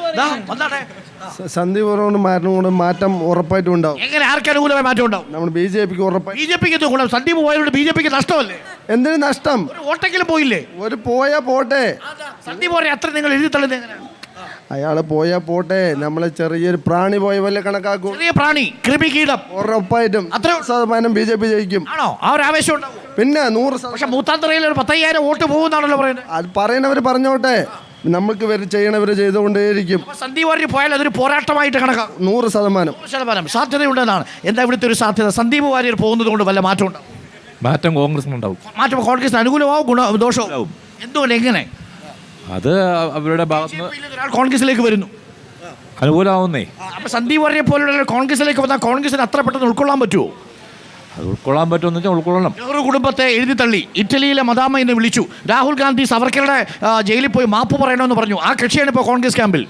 സന്ദീപ് മാറ്റുന്നതുകൊണ്ട് മാറ്റം ഉറപ്പായിട്ടും ഉണ്ടാവും. എങ്ങനെ, ആർക്ക് അനുകൂലമായ മാറ്റം ഉണ്ടാവും? നമ്മൾ BJPക്ക് ഉറപ്പായി. BJPക്ക് ഗുണം. സന്ദീപ് പോയതുകൊണ്ട് BJPക്ക് നഷ്ടമല്ലേ? എന്തിനു നഷ്ടം? ഒരു വോട്ടെങ്കിലും പോയില്ലേ? ഒരു പോയാ പോട്ടെ. സന്ദീപ് വാര്യർ അത്ര നിങ്ങൾ എഴുതി തള്ളുന്നത് എങ്ങനെയാണ്? അയാള് പോയാ പോട്ടെ. നമ്മളെ ചെറിയൊരു പ്രാണി പോയ പോലെ കണക്കാക്കും. ചെറിയ പ്രാണി, കൃമി കീടം. ഉറപ്പായിട്ടും 100% BJP ജയിക്കും. ആണോ? ആ ഒരു ആവേശം ഉണ്ടാവും. പിന്നെ 100%. പക്ഷെ മൂത്താന്തറയിൽ ഒരു 10,000 വോട്ട് പോകുന്നാണല്ലോ പറയുന്നത്. അത് പറയുന്നവര് പറഞ്ഞോട്ടെ, നമുക്ക് ചെയ്യണവര് ചെയ്തുകൊണ്ടേയിരിക്കും. സന്ദീപ് വാര്യർ പോയാൽ അതൊരു പോരാട്ടമായിട്ട് കണക്കാക്കും. 100% സാധ്യതയുണ്ടെന്നാണ്. എന്താ ഇവിടുത്തെ ഒരു സാധ്യത? സന്ദീപ് വാര്യർ പോകുന്നത് കൊണ്ട് വല്ല മാറ്റം ഉണ്ടാവും? മാറ്റം കോൺഗ്രസിനുണ്ടാവും. മാറ്റം കോൺഗ്രസിന് അനുകൂലമാവും ദോഷവും? എന്തുകൊണ്ട്, എങ്ങനെ? അത് അവരുടെ ഭാഗത്ത് ഒരാൾ കോൺഗ്രസിലേക്ക് വരുന്നു, അനുകൂലമാവുന്നേ. അപ്പൊ സന്ദീപ് വാര്യരെ പോലുള്ള കോൺഗ്രസിലേക്ക് വന്നാൽ കോൺഗ്രസിന് അത്ര പെട്ടെന്ന് ഉൾക്കൊള്ളാൻ പറ്റുമോ? അത് ഉൾക്കൊള്ളാൻ പറ്റുമെന്ന് വെച്ചാൽ ഉൾക്കൊള്ളണം. നെഹ്റു കുടുംബത്തെ എഴുതി തള്ളി. ഇറ്റലിയിലെ മദാമ എന്ന് വിളിച്ചു. രാഹുൽ ഗാന്ധി സവർക്കറുടെ ജയിലിൽ പോയി മാപ്പ് പറയണമെന്ന് പറഞ്ഞു. ആ കക്ഷിയാണ് ഇപ്പോൾ കോൺഗ്രസ് ക്യാമ്പിൽ.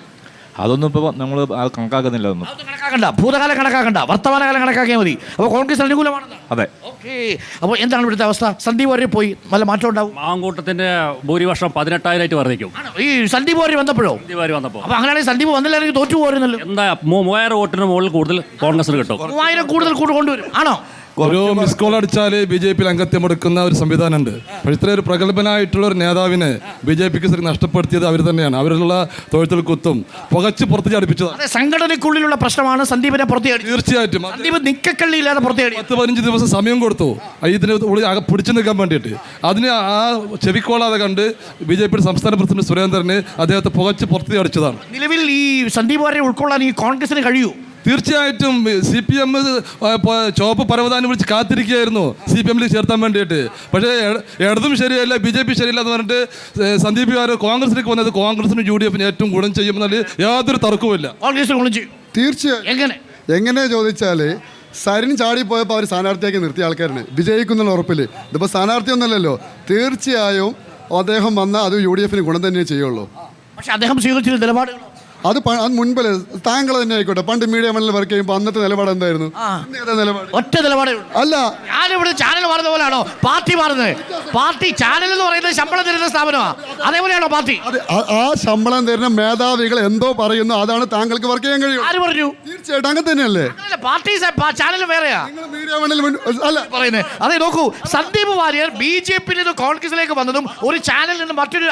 അതൊന്നും ഇപ്പോൾ നമ്മൾ കണക്കാക്കുന്നില്ല. ഒന്നും കണക്കാക്കണ്ട, ഭൂതകാലം കണക്കാക്കണ്ട, വർത്തമാനകാലം കണക്കാക്കിയാൽ മതി. അപ്പോൾ കോൺഗ്രസ് അനുകൂലമാണെന്ന്. അതെ. ഓക്കെ, അപ്പോൾ എന്താണ് ഇവിടുത്തെ അവസ്ഥ? സന്ദീപ് വാര്യർ പോയി വല്ല മാറ്റം ഉണ്ടാവും? മാങ്കൂട്ടത്തിന്റെ ഭൂരിപക്ഷം 18,000 വർദ്ധിക്കും. ഈ സന്ദീപ് വാര്യർ വന്നപ്പോഴോ? വന്നപ്പോൾ. അപ്പോൾ അങ്ങനെയാണെങ്കിൽ സന്ദീപ് വന്നില്ലെങ്കിൽ തോറ്റു പോരുന്നല്ലോ. എന്താ 3000 വോട്ടിന് മുകളിൽ കൂടുതൽ കോൺഗ്രസിന് കിട്ടും. 3000 കൂടുതൽ കൊണ്ടുവരും ആണോ? ഒരു മിസ് കോൾ അടിച്ചാൽ BJP അംഗത്വം എടുക്കുന്ന ഒരു സംവിധാനമുണ്ട്. പക്ഷേ ഇത്രയൊരു പ്രഗത്ഭനായിട്ടുള്ള ഒരു നേതാവിനെ BJPക്ക് നഷ്ടപ്പെടുത്തിയത് അവർ തന്നെയാണ്. അവരുള്ള തൊഴുത്തിൽ കുത്തും പുകച്ച് പുറത്ത് ചടിപ്പിച്ചത്. സംഘടനയ്ക്കുള്ളിലുള്ള പ്രശ്നമാണ് സന്ദീപിനെ പുറത്തേടി. തീർച്ചയായിട്ടും സന്ദീപ് നിക്കക്കള്ളി ഇല്ലാതെ പുറത്തേടി. 10-15 ദിവസം സമയം കൊടുത്തു ഇതിന് പിടിച്ചു നിൽക്കാൻ വേണ്ടിയിട്ട്. അതിന് ആ ചെവിക്കോളാതെ കണ്ട് BJP സംസ്ഥാന പ്രസിഡന്റ് സുരേന്ദ്രന് അദ്ദേഹത്തെ പുകച്ച് പുറത്ത് അടിച്ചതാണ്. നിലവിൽ ഈ സന്ദീപ് വാര്യരെ ഉൾക്കൊള്ളാൻ ഈ കോൺഗ്രസിന് കഴിയൂ? തീർച്ചയായിട്ടും CPM ചുവപ്പ് പരവതാനം വിളിച്ച് കാത്തിരിക്കുകയായിരുന്നു CPM-ൽ ചേർത്താൻ വേണ്ടിയിട്ട്. പക്ഷേ ഇടതും ശരിയല്ല, BJP ശരിയല്ല എന്ന് പറഞ്ഞിട്ട് സന്ദീപ് വാര്യർ കോൺഗ്രസിലേക്ക് വന്നത് കോൺഗ്രസിനും UDF-ന് ഏറ്റവും ഗുണം ചെയ്യുമെന്നതിൽ യാതൊരു തർക്കവുമില്ല. കോൺഗ്രസിന് ഗുണം ചെയ്യും. തീർച്ചയായും. എങ്ങനെ ചോദിച്ചാൽ സരിൻ ചാടിപ്പോയപ്പോൾ അവർ സ്ഥാനാർത്ഥിയാക്കി നിർത്തിയ ആൾക്കാരാണ്. വിജയിക്കുന്നുള്ള ഉറപ്പിൽ. ഇതിപ്പോൾ സ്ഥാനാർത്ഥിയൊന്നുമല്ലല്ലോ. തീർച്ചയായും അദ്ദേഹം വന്നാൽ അത് UDF-ന് ഗുണം തന്നെ ചെയ്യുള്ളൂ. പക്ഷെ അദ്ദേഹം സ്വീകരിച്ച നിലപാടുകൾ അത് മുൻപല്ലേ താങ്കൾ തന്നെ ആയിക്കോട്ടെ. പണ്ട് മീഡിയ മണ്ണിൽ വർക്ക് ചെയ്യുമ്പോൾ അന്നത്തെ നിലപാട് എന്തായിരുന്നു? ഒറ്റ നിലപാട് അല്ല. ഞാനിവിടെ ചാനൽ മാറുന്ന പോലെയാണോ പാർട്ടി മാറുന്നത്? പാർട്ടി ചാനൽ എന്ന് പറയുന്നത് ശമ്പളം തരുന്ന സ്ഥാപനമാണ്. അതേപോലെയാണോ പാർട്ടി? ആ ശമ്പളം തരുന്ന മേധാവികൾ എന്തോ പറയുന്നു, അതാണ് താങ്കൾക്ക് വർക്ക് ചെയ്യാൻ കഴിയും. ആര് പറഞ്ഞു? തീർച്ചയായിട്ടും അങ്ങനെ തന്നെയല്ലേ. പാർട്ടി ചാനൽ വേറെയാ മീഡിയ മണ്ണിൽ അല്ല പറയുന്നത്. അതെ, നോക്കൂ, സന്ദീപ് വാര്യർ BJP-യിൽ നിന്ന് കോൺഗ്രസിലേക്ക് വന്നതും ഒരു ചാനലിൽ നിന്ന് മറ്റൊരു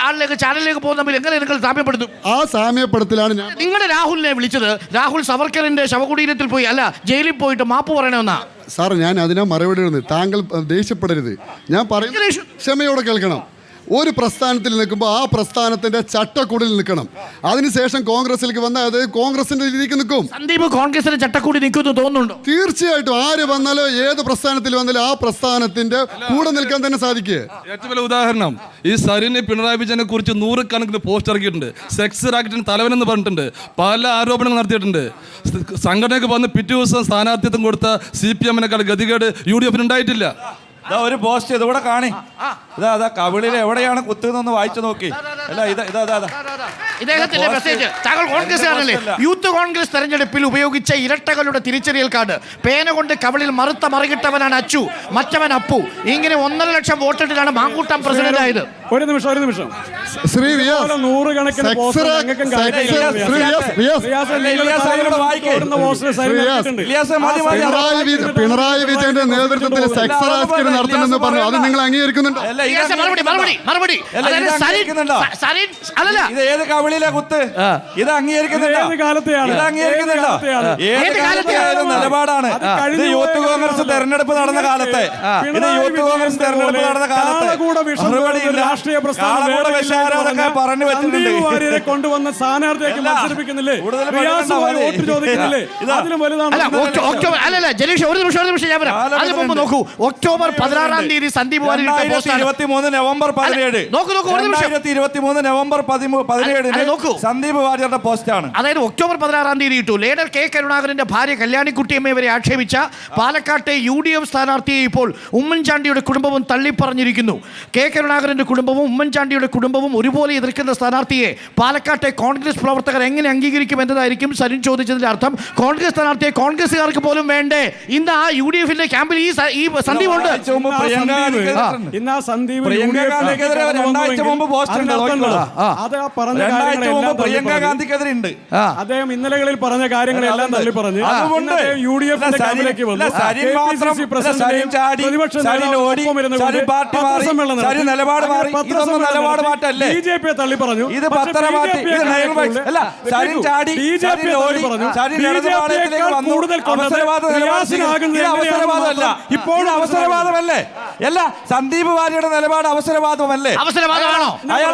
ചാനലിലേക്ക് പോകുന്ന തമ്മിൽ എങ്ങനെ നിങ്ങൾ സാമ്യപ്പെടുത്തും? ആ സാമ്യപ്പെടുത്തലാണ് നിങ്ങളുടെ രാഹുലിനെ വിളിച്ചത് രാഹുൽ സവർക്കറിന്റെ ശവകുടീരത്തിൽ പോയി, അല്ല ജയിലിൽ പോയിട്ട് മാപ്പ് പറയണമെന്നാ. സാർ, ഞാൻ അതിനാ മറുപടി. താങ്കൾ ദേഷ്യപ്പെടരുത്. ഞാൻ പറയുന്നത് ക്ഷമയോടെ കേൾക്കണം. ഒരു പ്രസ്ഥാനത്തിൽ നിൽക്കുമ്പോൾ ആ പ്രസ്ഥാനത്തിന്റെ ചട്ടക്കൂടിൽ നിൽക്കണം. അതിനുശേഷം കോൺഗ്രസിലേക്ക് വന്നാൽ അത് കോൺഗ്രസിന്റെ രീതിക്ക് നിൽക്കും. സന്ദീപ് കോൺഗ്രസിന്റെ ചട്ടക്കൂടി നിൽക്കുമെന്ന് തോന്നുന്നുണ്ടോ? തീർച്ചയായിട്ടും. ആര് വന്നാലോ ഏത് പ്രസ്ഥാനത്തിൽ വന്നാലും ആ പ്രസ്ഥാനത്തിന്റെ കൂടെ നിൽക്കാൻ തന്നെ സാധിക്കുക. ഏറ്റവും വലിയ ഉദാഹരണം ഈ സരിന് പിണറായി വിജയനെ കുറിച്ച് 100 കണക്കിന് പോസ്റ്റ് ഇറക്കിയിട്ടുണ്ട്. സെക്സ് റാക്കറ്റിന് തലവനെന്ന് പറഞ്ഞിട്ടുണ്ട്. പല ആരോപണങ്ങൾ നടത്തിയിട്ടുണ്ട്. സംഘടനയ്ക്ക് വന്ന് പിറ്റേ ദിവസം സ്ഥാനാർത്ഥിത്വം കൊടുത്ത CPM-നേക്കാൾ ഗതികേട് UDF-ന് ഉണ്ടായിട്ടില്ല. ഒരു പോസ്റ്റ് ഇതുകൂടെ കാണി. ഇതാ കവിളിൽ എവിടെയാണ് കുത്തുന്നൊന്ന് വായിച്ചു നോക്കി. അല്ല ഇദ്ദേഹത്തിന്റെ മെസ്സേജ്. താങ്കൾ കോൺഗ്രസ്സുകാരനല്ലേ? യൂത്ത് കോൺഗ്രസ് തെരഞ്ഞെടുപ്പിൽ ഉപയോഗിച്ച ഇരട്ടകളുടെ തിരിച്ചറിയൽ കാർഡ്. പേന കൊണ്ട് കവിളിൽ മറുത്ത മറികിട്ടവനാണ് അച്ചു, മറ്റവൻ അപ്പു. ഇങ്ങനെ 1.5 ലക്ഷം വോട്ടിട്ടാണ് മാങ്കൂട്ടം പ്രസിഡന്റ് ആയത്. ഒരു നിമിഷം ശ്രീ റിയാസ്, ഇതുപോലെ നൂറുകണക്കിന് പോസ്റ്റർ ഞങ്ങൾക്കും പിണറായി വിജയന്റെ നേതൃത്വത്തിൽ സെക്സ് റാസ്കൽ നടത്തുമെന്ന് പറഞ്ഞു. അത് നിങ്ങൾ അംഗീകരിക്കുന്നുണ്ടോ? ഇത് ഏത് കവിളിലെ കുത്ത്? ഇത് അംഗീകരിക്കുന്നുണ്ടോ? നിലപാടാണ് ഇത്. യൂത്ത് കോൺഗ്രസ് തെരഞ്ഞെടുപ്പ് നടന്ന കാലത്തെ രാഷ്ട്രീയ പ്രസ്ഥാനം പറഞ്ഞു വെച്ചിട്ടുണ്ട്. കൊണ്ടുവന്ന സ്ഥാനാർത്ഥിയൊക്കെ മത്സരിപ്പിക്കുന്നില്ലേ? വോട്ട് ചോദിക്കുന്നില്ലേ? അതിലും വലുതാണ്. ജലീഷ് ഒരു നിമിഷം ഞാൻ പറയാം. അതിന് മുമ്പ് നോക്കൂ, ഒക്ടോബർ 16 തീയതി സന്ദീപ് വാര്യർ 2023 നവംബർ 17 സന്ദീപ് വാര്യരുടെ പോസ്റ്റാണ്. അതായത് ഒക്ടോബർ 16 തീയതി ഇട്ടു. ലീഡർ കെ കരുണാകരന്റെ ഭാര്യ കല്യാണിക്കുട്ടിയമ്മ ഇവരെ ആക്ഷേപിച്ച പാലക്കാട്ടെ UDF സ്ഥാനാർത്ഥിയെ ഇപ്പോൾ ഉമ്മൻചാണ്ടിയുടെ കുടുംബവും തള്ളിപ്പറഞ്ഞിരിക്കുന്നു. കെ കരുണാകരന്റെ കുടുംബവും ഉമ്മൻചാണ്ടിയുടെ കുടുംബവും ഒരുപോലെ എതിർക്കുന്ന സ്ഥാനാർത്ഥിയെ പാലക്കാട്ടെ കോൺഗ്രസ് പ്രവർത്തകർ എങ്ങനെ അംഗീകരിക്കും എന്നതായിരിക്കും സരിൻ ചോദിച്ചതിന്റെ അർത്ഥം. കോൺഗ്രസ് സ്ഥാനാർത്ഥിയെ കോൺഗ്രസുകാർക്ക് പോലും വേണ്ടേ? ഇന്ന് ആ UDFന്റെ ക്യാമ്പിൽ ഈ സന്ദീപ് ഉണ്ട്. പ്രിയങ്ക ഗാന്ധിക്കെതിരെ ഉണ്ട്. അദ്ദേഹം ഇന്നലകളിൽ പറഞ്ഞ കാര്യങ്ങളെല്ലാം തള്ളി പറഞ്ഞു. BJP തള്ളി പറഞ്ഞു. ഇത് ഇപ്പോൾ അവസരവാദമല്ലേ? അല്ല, സന്ദീപ് വാര്യരുടെ നിലപാട് അവസരവാദമല്ലേ? അവസരവാദമാണോ? അയാൾ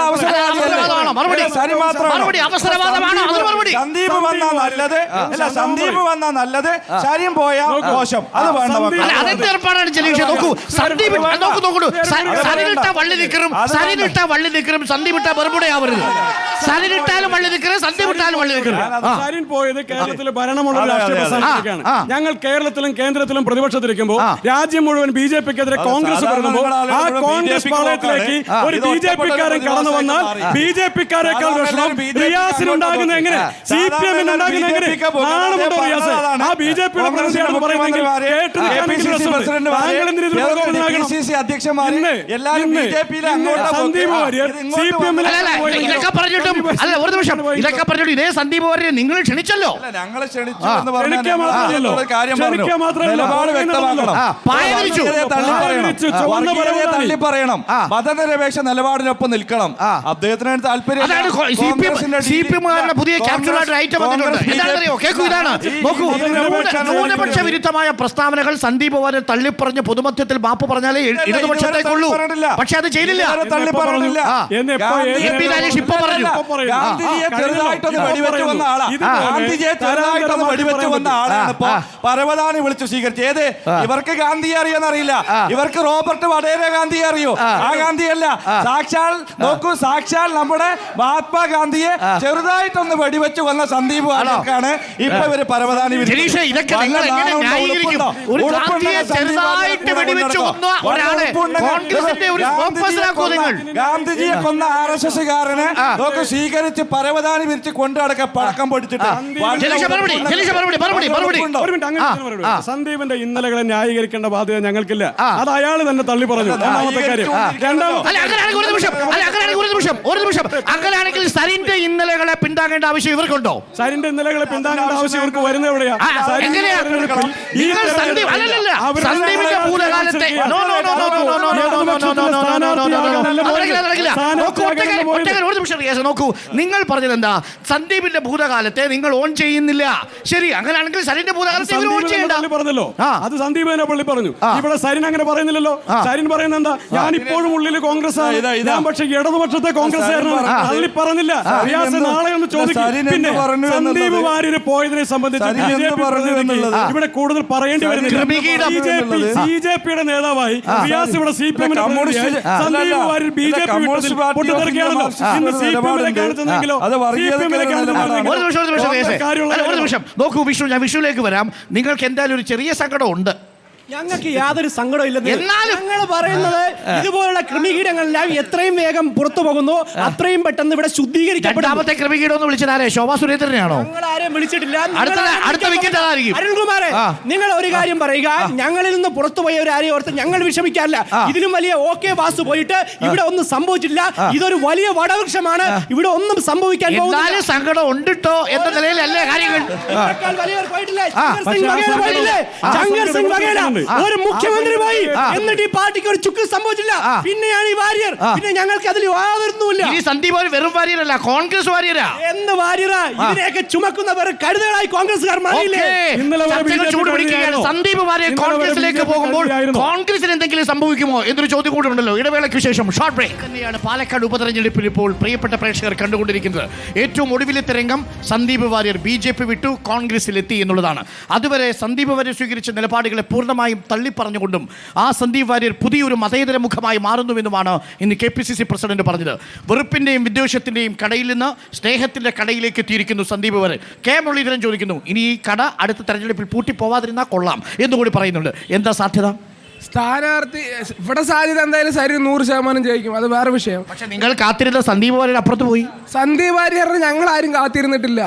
സന്ദീപ് വന്നാ നല്ലത്, അല്ല സന്ദീപ് വന്നാ നല്ലത്, ശരിയും പോയാ മോശം. അത് വേണ്ട. അതെന്ത് ഏർപ്പാടാണ് ജലീഷ്? നോക്കൂ, സന്ദീപ് സരിനിട്ട വള്ളി നിൽക്കറും സന്ദീപ് ഇട്ട ബർബുടയാവരുത്. സരിനിട്ടാലും വള്ളി നിൽക്കറും, സന്ദീപ് ഇട്ടാലും വള്ളി നിൽക്കറും. സരിൻ പോയത് കേരളത്തിൽ ഭരണമുള്ള രാഷ്ട്രീയ പ്രസ്ഥാനത്തിലേക്കാണ്. ഞങ്ങൾ കേരളത്തിലും കേന്ദ്രത്തിലും പ്രതിപക്ഷത്തിരിക്കുമ്പോൾ രാജ്യം മുഴുവൻ BJPക്കെതിരെ കോൺഗ്രസ് വരുമ്പോൾ ആ കോൺഗ്രസ് പാളയത്തിലേക്ക് ഒരു BJPക്കാരൻ കടന്നു വന്നാൽ BJPക്കാരെക്കാൾ വിഷമം റിയാസിനുണ്ടാകുന്ന എങ്ങനെ? CPM-നുണ്ടാകുന്ന എങ്ങനെ? നാണമുണ്ടോ റിയാസ്? ആ BJPയുടെ പ്രതിനിധിയാണ് പറയുന്നെങ്കിൽ കേട്ട് സന്ദീപ് വാര്യർ ഇതൊക്കെ പറഞ്ഞിട്ടും അല്ല, ഒരു നിമിഷം, ഇതൊക്കെ പറഞ്ഞിട്ടും ഇതേ സന്ദീപ് വാര്യരെ നിങ്ങൾ ക്ഷണിച്ചല്ലോ. ഞങ്ങളെ തള്ളി പറയണം. മതനിരപേക്ഷ നിലപാടിനൊപ്പം നിൽക്കണം. അദ്ദേഹത്തിന് താല്പര്യം. CPM-കാരുടെ പുതിയ ക്യാപ്സ്യൂളായിട്ട് ഐറ്റം വന്നിട്ടുണ്ട്. എന്താണെന്നറിയോ? കേൾക്കൂ, ഇതാണ്. നോക്കൂ, ന്യൂനപക്ഷ വിരുദ്ധമായ പ്രസ്താവനകൾ സന്ദീപ് വാര്യർ തള്ളിപ്പറഞ്ഞ് പൊതുമധ്യത്തിൽ മാപ്പ് പറഞ്ഞാലേ ഇടതുപക്ഷത്തേക്കുള്ളൂ. പക്ഷെ അത് ചെയ്തില്ല. തള്ളി പറഞ്ഞില്ല. ഇപ്പൊ പറഞ്ഞു. ഗാന്ധിജിയെ ചെറുതായിട്ടൊന്ന് വെടിവെച്ച് വന്ന ആളാണ്. ഗാന്ധിജിയെ ചെറുതായിട്ടൊന്ന് വെടിവെച്ച് വന്ന ആളാണ് ഇപ്പൊ പരവതാനി വിളിച്ചു സ്വീകരിച്ചു. ഏത്? ഇവർക്ക് ഗാന്ധിയെ അറിയാന്നറിയില്ല. ഇവർക്ക് റോബർട്ട് വടേര ഗാന്ധിയെ അറിയൂ. ആ ഗാന്ധിയല്ല. സാക്ഷാൽ നോക്കൂ, സാക്ഷാൽ നമ്മുടെ മഹാത്മാഗാന്ധിയെ ചെറുതായിട്ടൊന്ന് വെടിവെച്ച് വന്ന സന്ദീപ് വാര്യർക്കാണ് ഇപ്പൊ ഇവര് പരവതാനി ഗാന്ധിയെ കൊന്ന RSSകാരനെ നോക്ക് സ്വീകരിച്ച് പരവതാനി വിരിച്ച് കൊണ്ടുനടക്ക പടക്കം പൊടിച്ചിട്ട്. സന്ദീപിന്റെ ഇന്നലകളെ ന്യായീകരിക്കേണ്ട ബാധ്യത ഞങ്ങൾക്കില്ല. അത് അയാൾ തന്നെ തള്ളി പറഞ്ഞു. ഒന്നാമത്തെ കാര്യം. അങ്ങനെയാണെങ്കിൽ സരിന്റെ ഇന്നലകളെ പിന്താങ്ങേണ്ട ആവശ്യം ഇവർക്കുണ്ടോ? സരിന്റെ ഇന്നലകളെ പിന്താങ്ങേണ്ട ആവശ്യം ഇവർക്ക് വരുന്നത് എവിടെയാ? നോക്കൂ, നിങ്ങൾ പറഞ്ഞത് എന്താ? സന്ദീപിന്റെ ഭൂതകാലത്തെ നിങ്ങൾ ഓൺ ചെയ്യുന്നില്ല. ശരി, അങ്ങനെയാണെങ്കിൽ സരിന്റെ ഭൂതകാലത്തെ ഓൺ ചെയ്യണ്ട പറഞ്ഞല്ലോ. അത് സന്ദീപ് തന്നെ പള്ളി പറഞ്ഞു. ഇവിടെ സരിൻ അങ്ങനെ പറയുന്നില്ലല്ലോ. സരിൻ പറയുന്നത് എന്താ? ഞാൻ ഇപ്പോഴും ഉള്ളിൽ കോൺഗ്രസ് ആണ്, ഞാൻ പക്ഷെ ഇടതുപക്ഷത്തെ കോൺഗ്രസ്സുകാരനാണ്. തള്ളി പറഞ്ഞില്ല. റിയാസ് നാളെ ഒന്ന് ചോദിക്കും. പിന്നെ സന്ദീപ് വാര്യര് പോയതിനെ സംബന്ധിച്ച് ഇവിടെ കൂടുതൽ പറയേണ്ടി വരുന്നില്ല. BJPയുടെ നേതാവായി റിയാസ് ഇവിടെ CPM-ന്റെ സന്ദീപ് വാര്യർ BJP പൊട്ടിത്തെറിക്കുകയാണല്ലോ. ഇന്ന് CPM-ലെ കാണിച്ചെന്നെങ്കിലോ നോക്കൂ വിഷ്ണു, ഞാൻ വിഷുവിലേക്ക് വരാം. നിങ്ങൾക്ക് എന്തായാലും ഒരു ചെറിയ സങ്കടം ഉണ്ട്. ഞങ്ങൾക്ക് യാതൊരു സങ്കടവും ഇല്ലെന്ന്. എന്നാലും ഞങ്ങൾ പറയുന്നത് ഇതുപോലുള്ള ക്രിമികീടങ്ങളെല്ലാം എത്രയും വേഗം പുറത്തു പോകുന്നു അത്രയും പെട്ടെന്ന് ഇവിടെ ശുദ്ധീകരിക്കപ്പെടും. രണ്ടാമത്തെ ക്രിമികീടം എന്ന് വിളിച്ചതാരെ? ശോഭാ സുരേന്ദ്രനെയാണോ? ഞങ്ങൾ ആരെയും വിളിച്ചിട്ടില്ല. അടുത്ത വിക്കറ്റ് അതായിരിക്കും. അരുൺകുമാറെ, നിങ്ങൾ ഒരു കാര്യം പറയുക, ഞങ്ങളിൽ നിന്ന് പുറത്തുപോയ ഒരു ആരെയും ഓർത്ത് ഞങ്ങൾ വിഷമിക്കാറില്ല. ഇതിലും വലിയ OK വാസു പോയിട്ട് ഇവിടെ ഒന്നും സംഭവിച്ചില്ല. ഇതൊരു വലിയ വടവൃക്ഷമാണ്. ഇവിടെ ഒന്നും സംഭവിക്കാൻ പോകുന്നില്ല. സങ്കടം ഉണ്ടിട്ടോ എന്ന നിലയിലല്ലേ കാര്യങ്ങൾ. ഒരു മുഖ്യമന്ത്രി പോയി എന്നിട്ട് ഈ പാർട്ടിക്ക് ഒരു ചുക്ക് സംഭവിച്ചില്ല. പിന്നെയാണ് ഈ വാര്യർ. പിന്നെ ഞങ്ങൾക്ക് അതിൽ യാതൊന്നുമില്ല. ഈ സന്ദീപ് വാര്യർ വെറും വാര്യരല്ല, കോൺഗ്രസ് വാര്യരാ. എന്ത് വാര്യരാ? ഇതിനെയൊക്കെ ചുമക്കുന്നവർ കരുതലായി കോൺഗ്രസ്സുകാർ മാറിയില്ലേ? സന്ദീപ് വാര്യർ കോൺഗ്രസിലേക്ക് പോകുമ്പോൾ കോൺഗ്രസിന് എന്തെങ്കിലും സംഭവിക്കുമോ എന്നൊരു ചോദ്യം കൂടെ ഉണ്ടല്ലോ. ഇടവേളയ്ക്ക് ശേഷം ഷോർട്ട് ബ്രേക്ക്. തന്നെയാണ് പാലക്കാട് ഉപതെരഞ്ഞെടുപ്പിൽ ഇപ്പോൾ പ്രിയപ്പെട്ട പ്രേക്ഷകർ കണ്ടുകൊണ്ടിരിക്കുന്നത്. ഏറ്റവും ഒടുവിലത്തെ രംഗം സന്ദീപ് വാര്യർ BJP വിട്ടു കോൺഗ്രസിലെത്തി എന്നുള്ളതാണ്. അതുവരെ സന്ദീപ് വാര്യർ സ്വീകരിച്ച നിലപാടുകളെ പൂർണ്ണമായും തള്ളിപ്പറഞ്ഞുകൊണ്ടും ആ സന്ദീപ് വാര്യർ പുതിയൊരു മതേതര മുഖമായി മാറുന്നുവെന്നുമാണ് ഇന്ന് KPCC പ്രസിഡന്റ് പറഞ്ഞത്. വെറുപ്പിന്റെയും വിദ്വേഷത്തിന്റെയും കടയിൽ നിന്ന് സ്നേഹത്തിന്റെ കടയിലേക്ക് എത്തിയിരിക്കുന്നു സന്ദീപ് വാര്യർ. K മുരളീധരൻ ചോദിക്കുന്നു, ഇനി ഈ കട അടുത്ത തെരഞ്ഞെടുപ്പിൽ പൂട്ടിപ്പോവാതിരുന്നാൽ കൊള്ളാം എന്നുകൂടി പറയുന്നുണ്ട്. എന്താ സാധ്യത? സ്ഥാനാർത്ഥി ഇവിടെ സാധ്യത എന്തായാലും സരി 100% ജയിക്കും. അത് വേറെ വിഷയം. പക്ഷെ നിങ്ങൾ കാത്തിരുന്ന സന്ദീപ് വാര്യർ അപ്പുറത്ത് പോയി. സന്ദീപ് വാര്യറിന് ഞങ്ങൾ ആരും കാത്തിരുന്നിട്ടില്ല.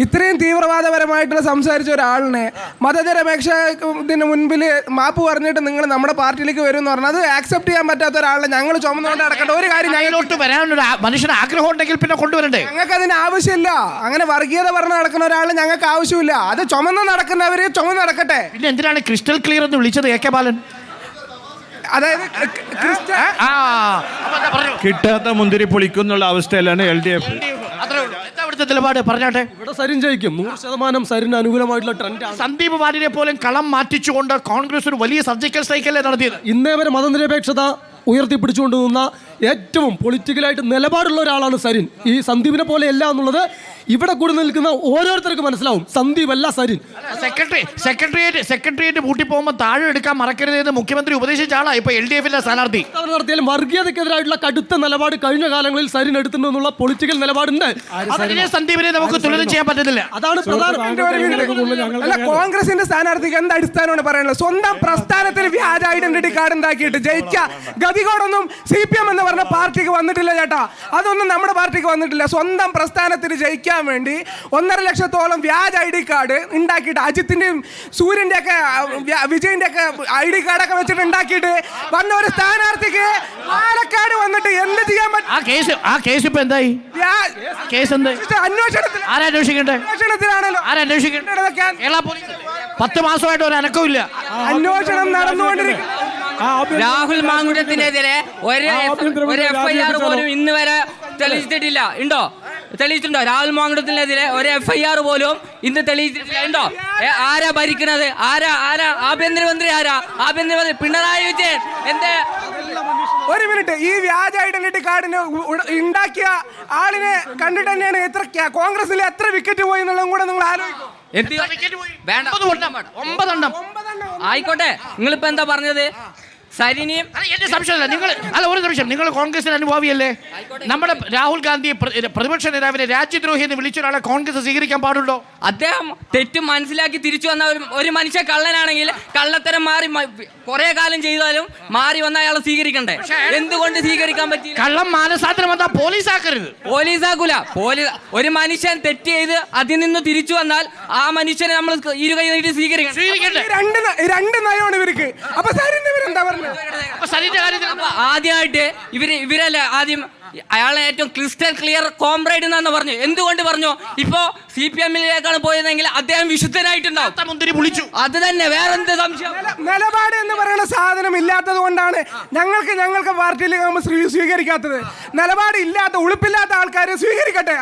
ഇത്രയും തീവ്രവാദപരമായിട്ടുള്ള സംസാരിച്ച ഒരാളിനെ മതനിരപേക്ഷത്തിന് മുൻപിൽ മാപ്പ് പറഞ്ഞിട്ട് നിങ്ങൾ നമ്മുടെ പാർട്ടിയിലേക്ക് വരും എന്ന് പറഞ്ഞാൽ അത് ആക്സെപ്റ്റ് ചെയ്യാൻ പറ്റാത്ത ഒരാളെ ഞങ്ങൾ ചുമന്നുകൊണ്ട് നടക്കേണ്ട ഒരു കാര്യം. ഞങ്ങളോട്ട് വരാനൊരു മനുഷ്യന് ആഗ്രഹം ഉണ്ടെങ്കിൽ പിന്നെ കൊണ്ടുവരണ്ടേ? ഞങ്ങൾക്ക് അതിന് ആവശ്യമില്ല. അങ്ങനെ വർഗീയത പറഞ്ഞ് നടക്കുന്ന ഒരാളെ ഞങ്ങൾക്ക് ആവശ്യമില്ല. അത് ചുമന്ന് നടക്കുന്നവര് ചുമന്ന് നടക്കട്ടെ. പിന്നെ എന്തിനാണ് ക്രിസ്റ്റൽ ക്ലിയർ എന്ന് വിളിച്ചത് AK ബാലൻ? അതായത് കിട്ടാത്ത മുന്തിരി പൊളിക്കുന്നുള്ള അവസ്ഥയിലാണ് LDF. നിലപാട് പറഞ്ഞാട്ടെ. ഇവിടെ സരിൻ ജയിക്കും. 100% സരിന് അനുകൂലമായിട്ടുള്ള ട്രെൻഡാണ്. സന്ദീപ് വാര്യരെ പോലും കളം മാറ്റിച്ചുകൊണ്ട് കോൺഗ്രസ് ഒരു വലിയ സർജിക്കൽ സ്ട്രൈക്കല്ലേ നടത്തിയത്. ഇന്നേ വരെ മതനിരപേക്ഷത ഉയർത്തിപ്പിടിച്ചുകൊണ്ട് നിന്ന ഏറ്റവും പൊളിറ്റിക്കലായിട്ട് നിലപാടുള്ള ഒരാളാണ് സരിൻ. ഈ സന്ദീപിനെ പോലെ അല്ല എന്നുള്ളത് ഇവിടെ കൂടി നിൽക്കുന്ന ഓരോരുത്തർക്കും മനസ്സിലാവും. സന്ദീപ് അല്ല സരിൻ. സെക്രട്ടേറിയറ്റ് പൂട്ടി പോകുമ്പോൾ താഴെ എടുക്കാൻ മറക്കരുതെന്ന് മുഖ്യമന്ത്രി ഉപദേശിച്ച ആളാ ഇപ്പൊ LDF-ന്റെ സ്ഥാനാർത്ഥി. നടത്തിയാലും വർഗീയതയ്ക്കെതിരായിട്ടുള്ള കടുത്ത നിലപാട് കഴിഞ്ഞ കാലങ്ങളിൽ സരിൻ എടുത്തിട്ടുണ്ടെന്നുള്ള പൊളിറ്റിക്കൽ നിലപാടുണ്ട്. സന്ദീപിനെ നമുക്ക് തുലനം ചെയ്യാൻ പറ്റത്തില്ല. അതാണ് അല്ല, കോൺഗ്രസിന്റെ സ്ഥാനാർത്ഥിക്ക് എന്ത് അടിസ്ഥാനമാണ് പറയാനുള്ളത്? സ്വന്തം പ്രസ്ഥാനത്തിൽ വ്യാജ ഐഡന്റിറ്റി കാർഡ് ഉണ്ടാക്കിയിട്ട് ജയിച്ച ഗതികോടൊന്നും CPM എന്ന് പറഞ്ഞ പാർട്ടിക്ക് വന്നിട്ടില്ല ചേട്ടാ. അതൊന്നും നമ്മുടെ പാർട്ടിക്ക് വന്നിട്ടില്ല. സ്വന്തം പ്രസ്ഥാനത്തിന് ജയിക്കാൻ വേണ്ടി 1.5 ലക്ഷത്തോളം വ്യാജ ID കാർഡ് ഉണ്ടാക്കിയിട്ട് അജിത്തിന്റെയും സൂര്യന്റെ ഒക്കെ വിജയന്റെ ഒക്കെ ID കാർഡൊക്കെ വെച്ചിട്ട് ഉണ്ടാക്കിയിട്ട് വന്ന ഒരു സ്ഥാനാർത്ഥിക്ക് പാലക്കാട് വന്നിട്ട് എന്ത് ചെയ്യാൻ പറ്റും? ആ കേസ് ഇപ്പൊ എന്തായി? കേസ് അന്വേഷണത്തിലാണല്ലോ. 10 മാസമായിട്ട് ഒരു അനക്കമില്ല. അന്വേഷണം നടന്നുകൊണ്ടിരിക്കും. രാഹുൽ മാങ്കുടത്തിനെതിരെ ഒരു FIR പോലും ഇന്ന് വരെ തെളിയിച്ചിട്ടില്ല. ഉണ്ടോ? തെളിയിച്ചിട്ടുണ്ടോ? രാഹുൽ മാങ്കുടത്തിനെതിരെ ഒരു FIR പോലും ഇന്ന് തെളിയിച്ചിട്ടില്ല. ഉണ്ടോ? ആരാ ഭരിക്കുന്നത്? ആരാ ആഭ്യന്തരമന്ത്രി? ആഭ്യന്തരമന്ത്രി പിണറായി വിജയൻ. എന്തേ? ഒരു മിനിറ്റ്. ഈ വ്യാജ ഐഡന്റിറ്റി കാർഡിന് ഉണ്ടാക്കിയ ആളിനെ കണ്ടിട്ട് തന്നെയാണ് കോൺഗ്രസിൽ എത്ര വിക്കറ്റ് പോയി എന്നുള്ളതും കൂടെ നിങ്ങൾ ആലോചിക്കും. ആയിക്കോട്ടെ, നിങ്ങളിപ്പോ എന്താ പറഞ്ഞത്? സരിനിയും എന്റെ സംശയമല്ല. ഒരു നിമിഷം, നിങ്ങൾ കോൺഗ്രസിന് അനുഭാവിയല്ലേ? നമ്മുടെ രാഹുൽ ഗാന്ധി പ്രതിപക്ഷ നേതാവിനെ രാജ്യദ്രോഹി എന്ന് വിളിച്ച ഒരാളെ കോൺഗ്രസ് സ്വീകരിക്കാൻ പാടുണ്ടോ? അദ്ദേഹം തെറ്റ് മനസ്സിലാക്കി തിരിച്ചു വന്ന ഒരു മനുഷ്യ കള്ളനാണെങ്കിൽ കള്ളത്തരം മാറി കുറെ കാലം ചെയ്താലും മാറി വന്ന അയാളെ സ്വീകരിക്കണ്ടേ? എന്തുകൊണ്ട് സ്വീകരിക്കാൻ പറ്റില്ല? കള്ളം മാനസാന്തരം വന്നാൽ പോലീസാക്കരുത്. പോലീസാക്കൂല. ഒരു മനുഷ്യൻ തെറ്റ് ചെയ്ത് അതിൽ നിന്ന് തിരിച്ചു വന്നാൽ ആ മനുഷ്യനെ നമ്മൾ ഇരുകൈ നീട്ടി സ്വീകരിക്കണ്ടേ? രണ്ട് നയമാണ് ഇവർക്ക്. അപ്പൊ എന്താ പറഞ്ഞത്? ആദ്യമായിട്ട് ഇവരല്ലേ ആദ്യം അയാളെ ഏറ്റവും ക്രിസ്റ്റൽ ക്ലിയർ കോംറേഡ് എന്നാണ് പറഞ്ഞു. എന്തുകൊണ്ട് പറഞ്ഞു? ഇപ്പോ CPM-ലേക്കാണ് പോയതെങ്കിൽ അദ്ദേഹം വിശുദ്ധനായിട്ടുണ്ടാവും. അത് തന്നെ, വേറെന്ത് സംശയം? നിലപാട് എന്ന് പറയുന്ന സാധനം ഇല്ലാത്തത് കൊണ്ടാണ് ഞങ്ങൾക്ക് പാർട്ടിയിലേക്ക് സ്വീകരിക്കാത്തത്. നിലപാട് ഇല്ലാത്ത ഉളുപ്പില്ലാത്ത ആൾക്കാരെ സ്വീകരിക്കട്ടെ.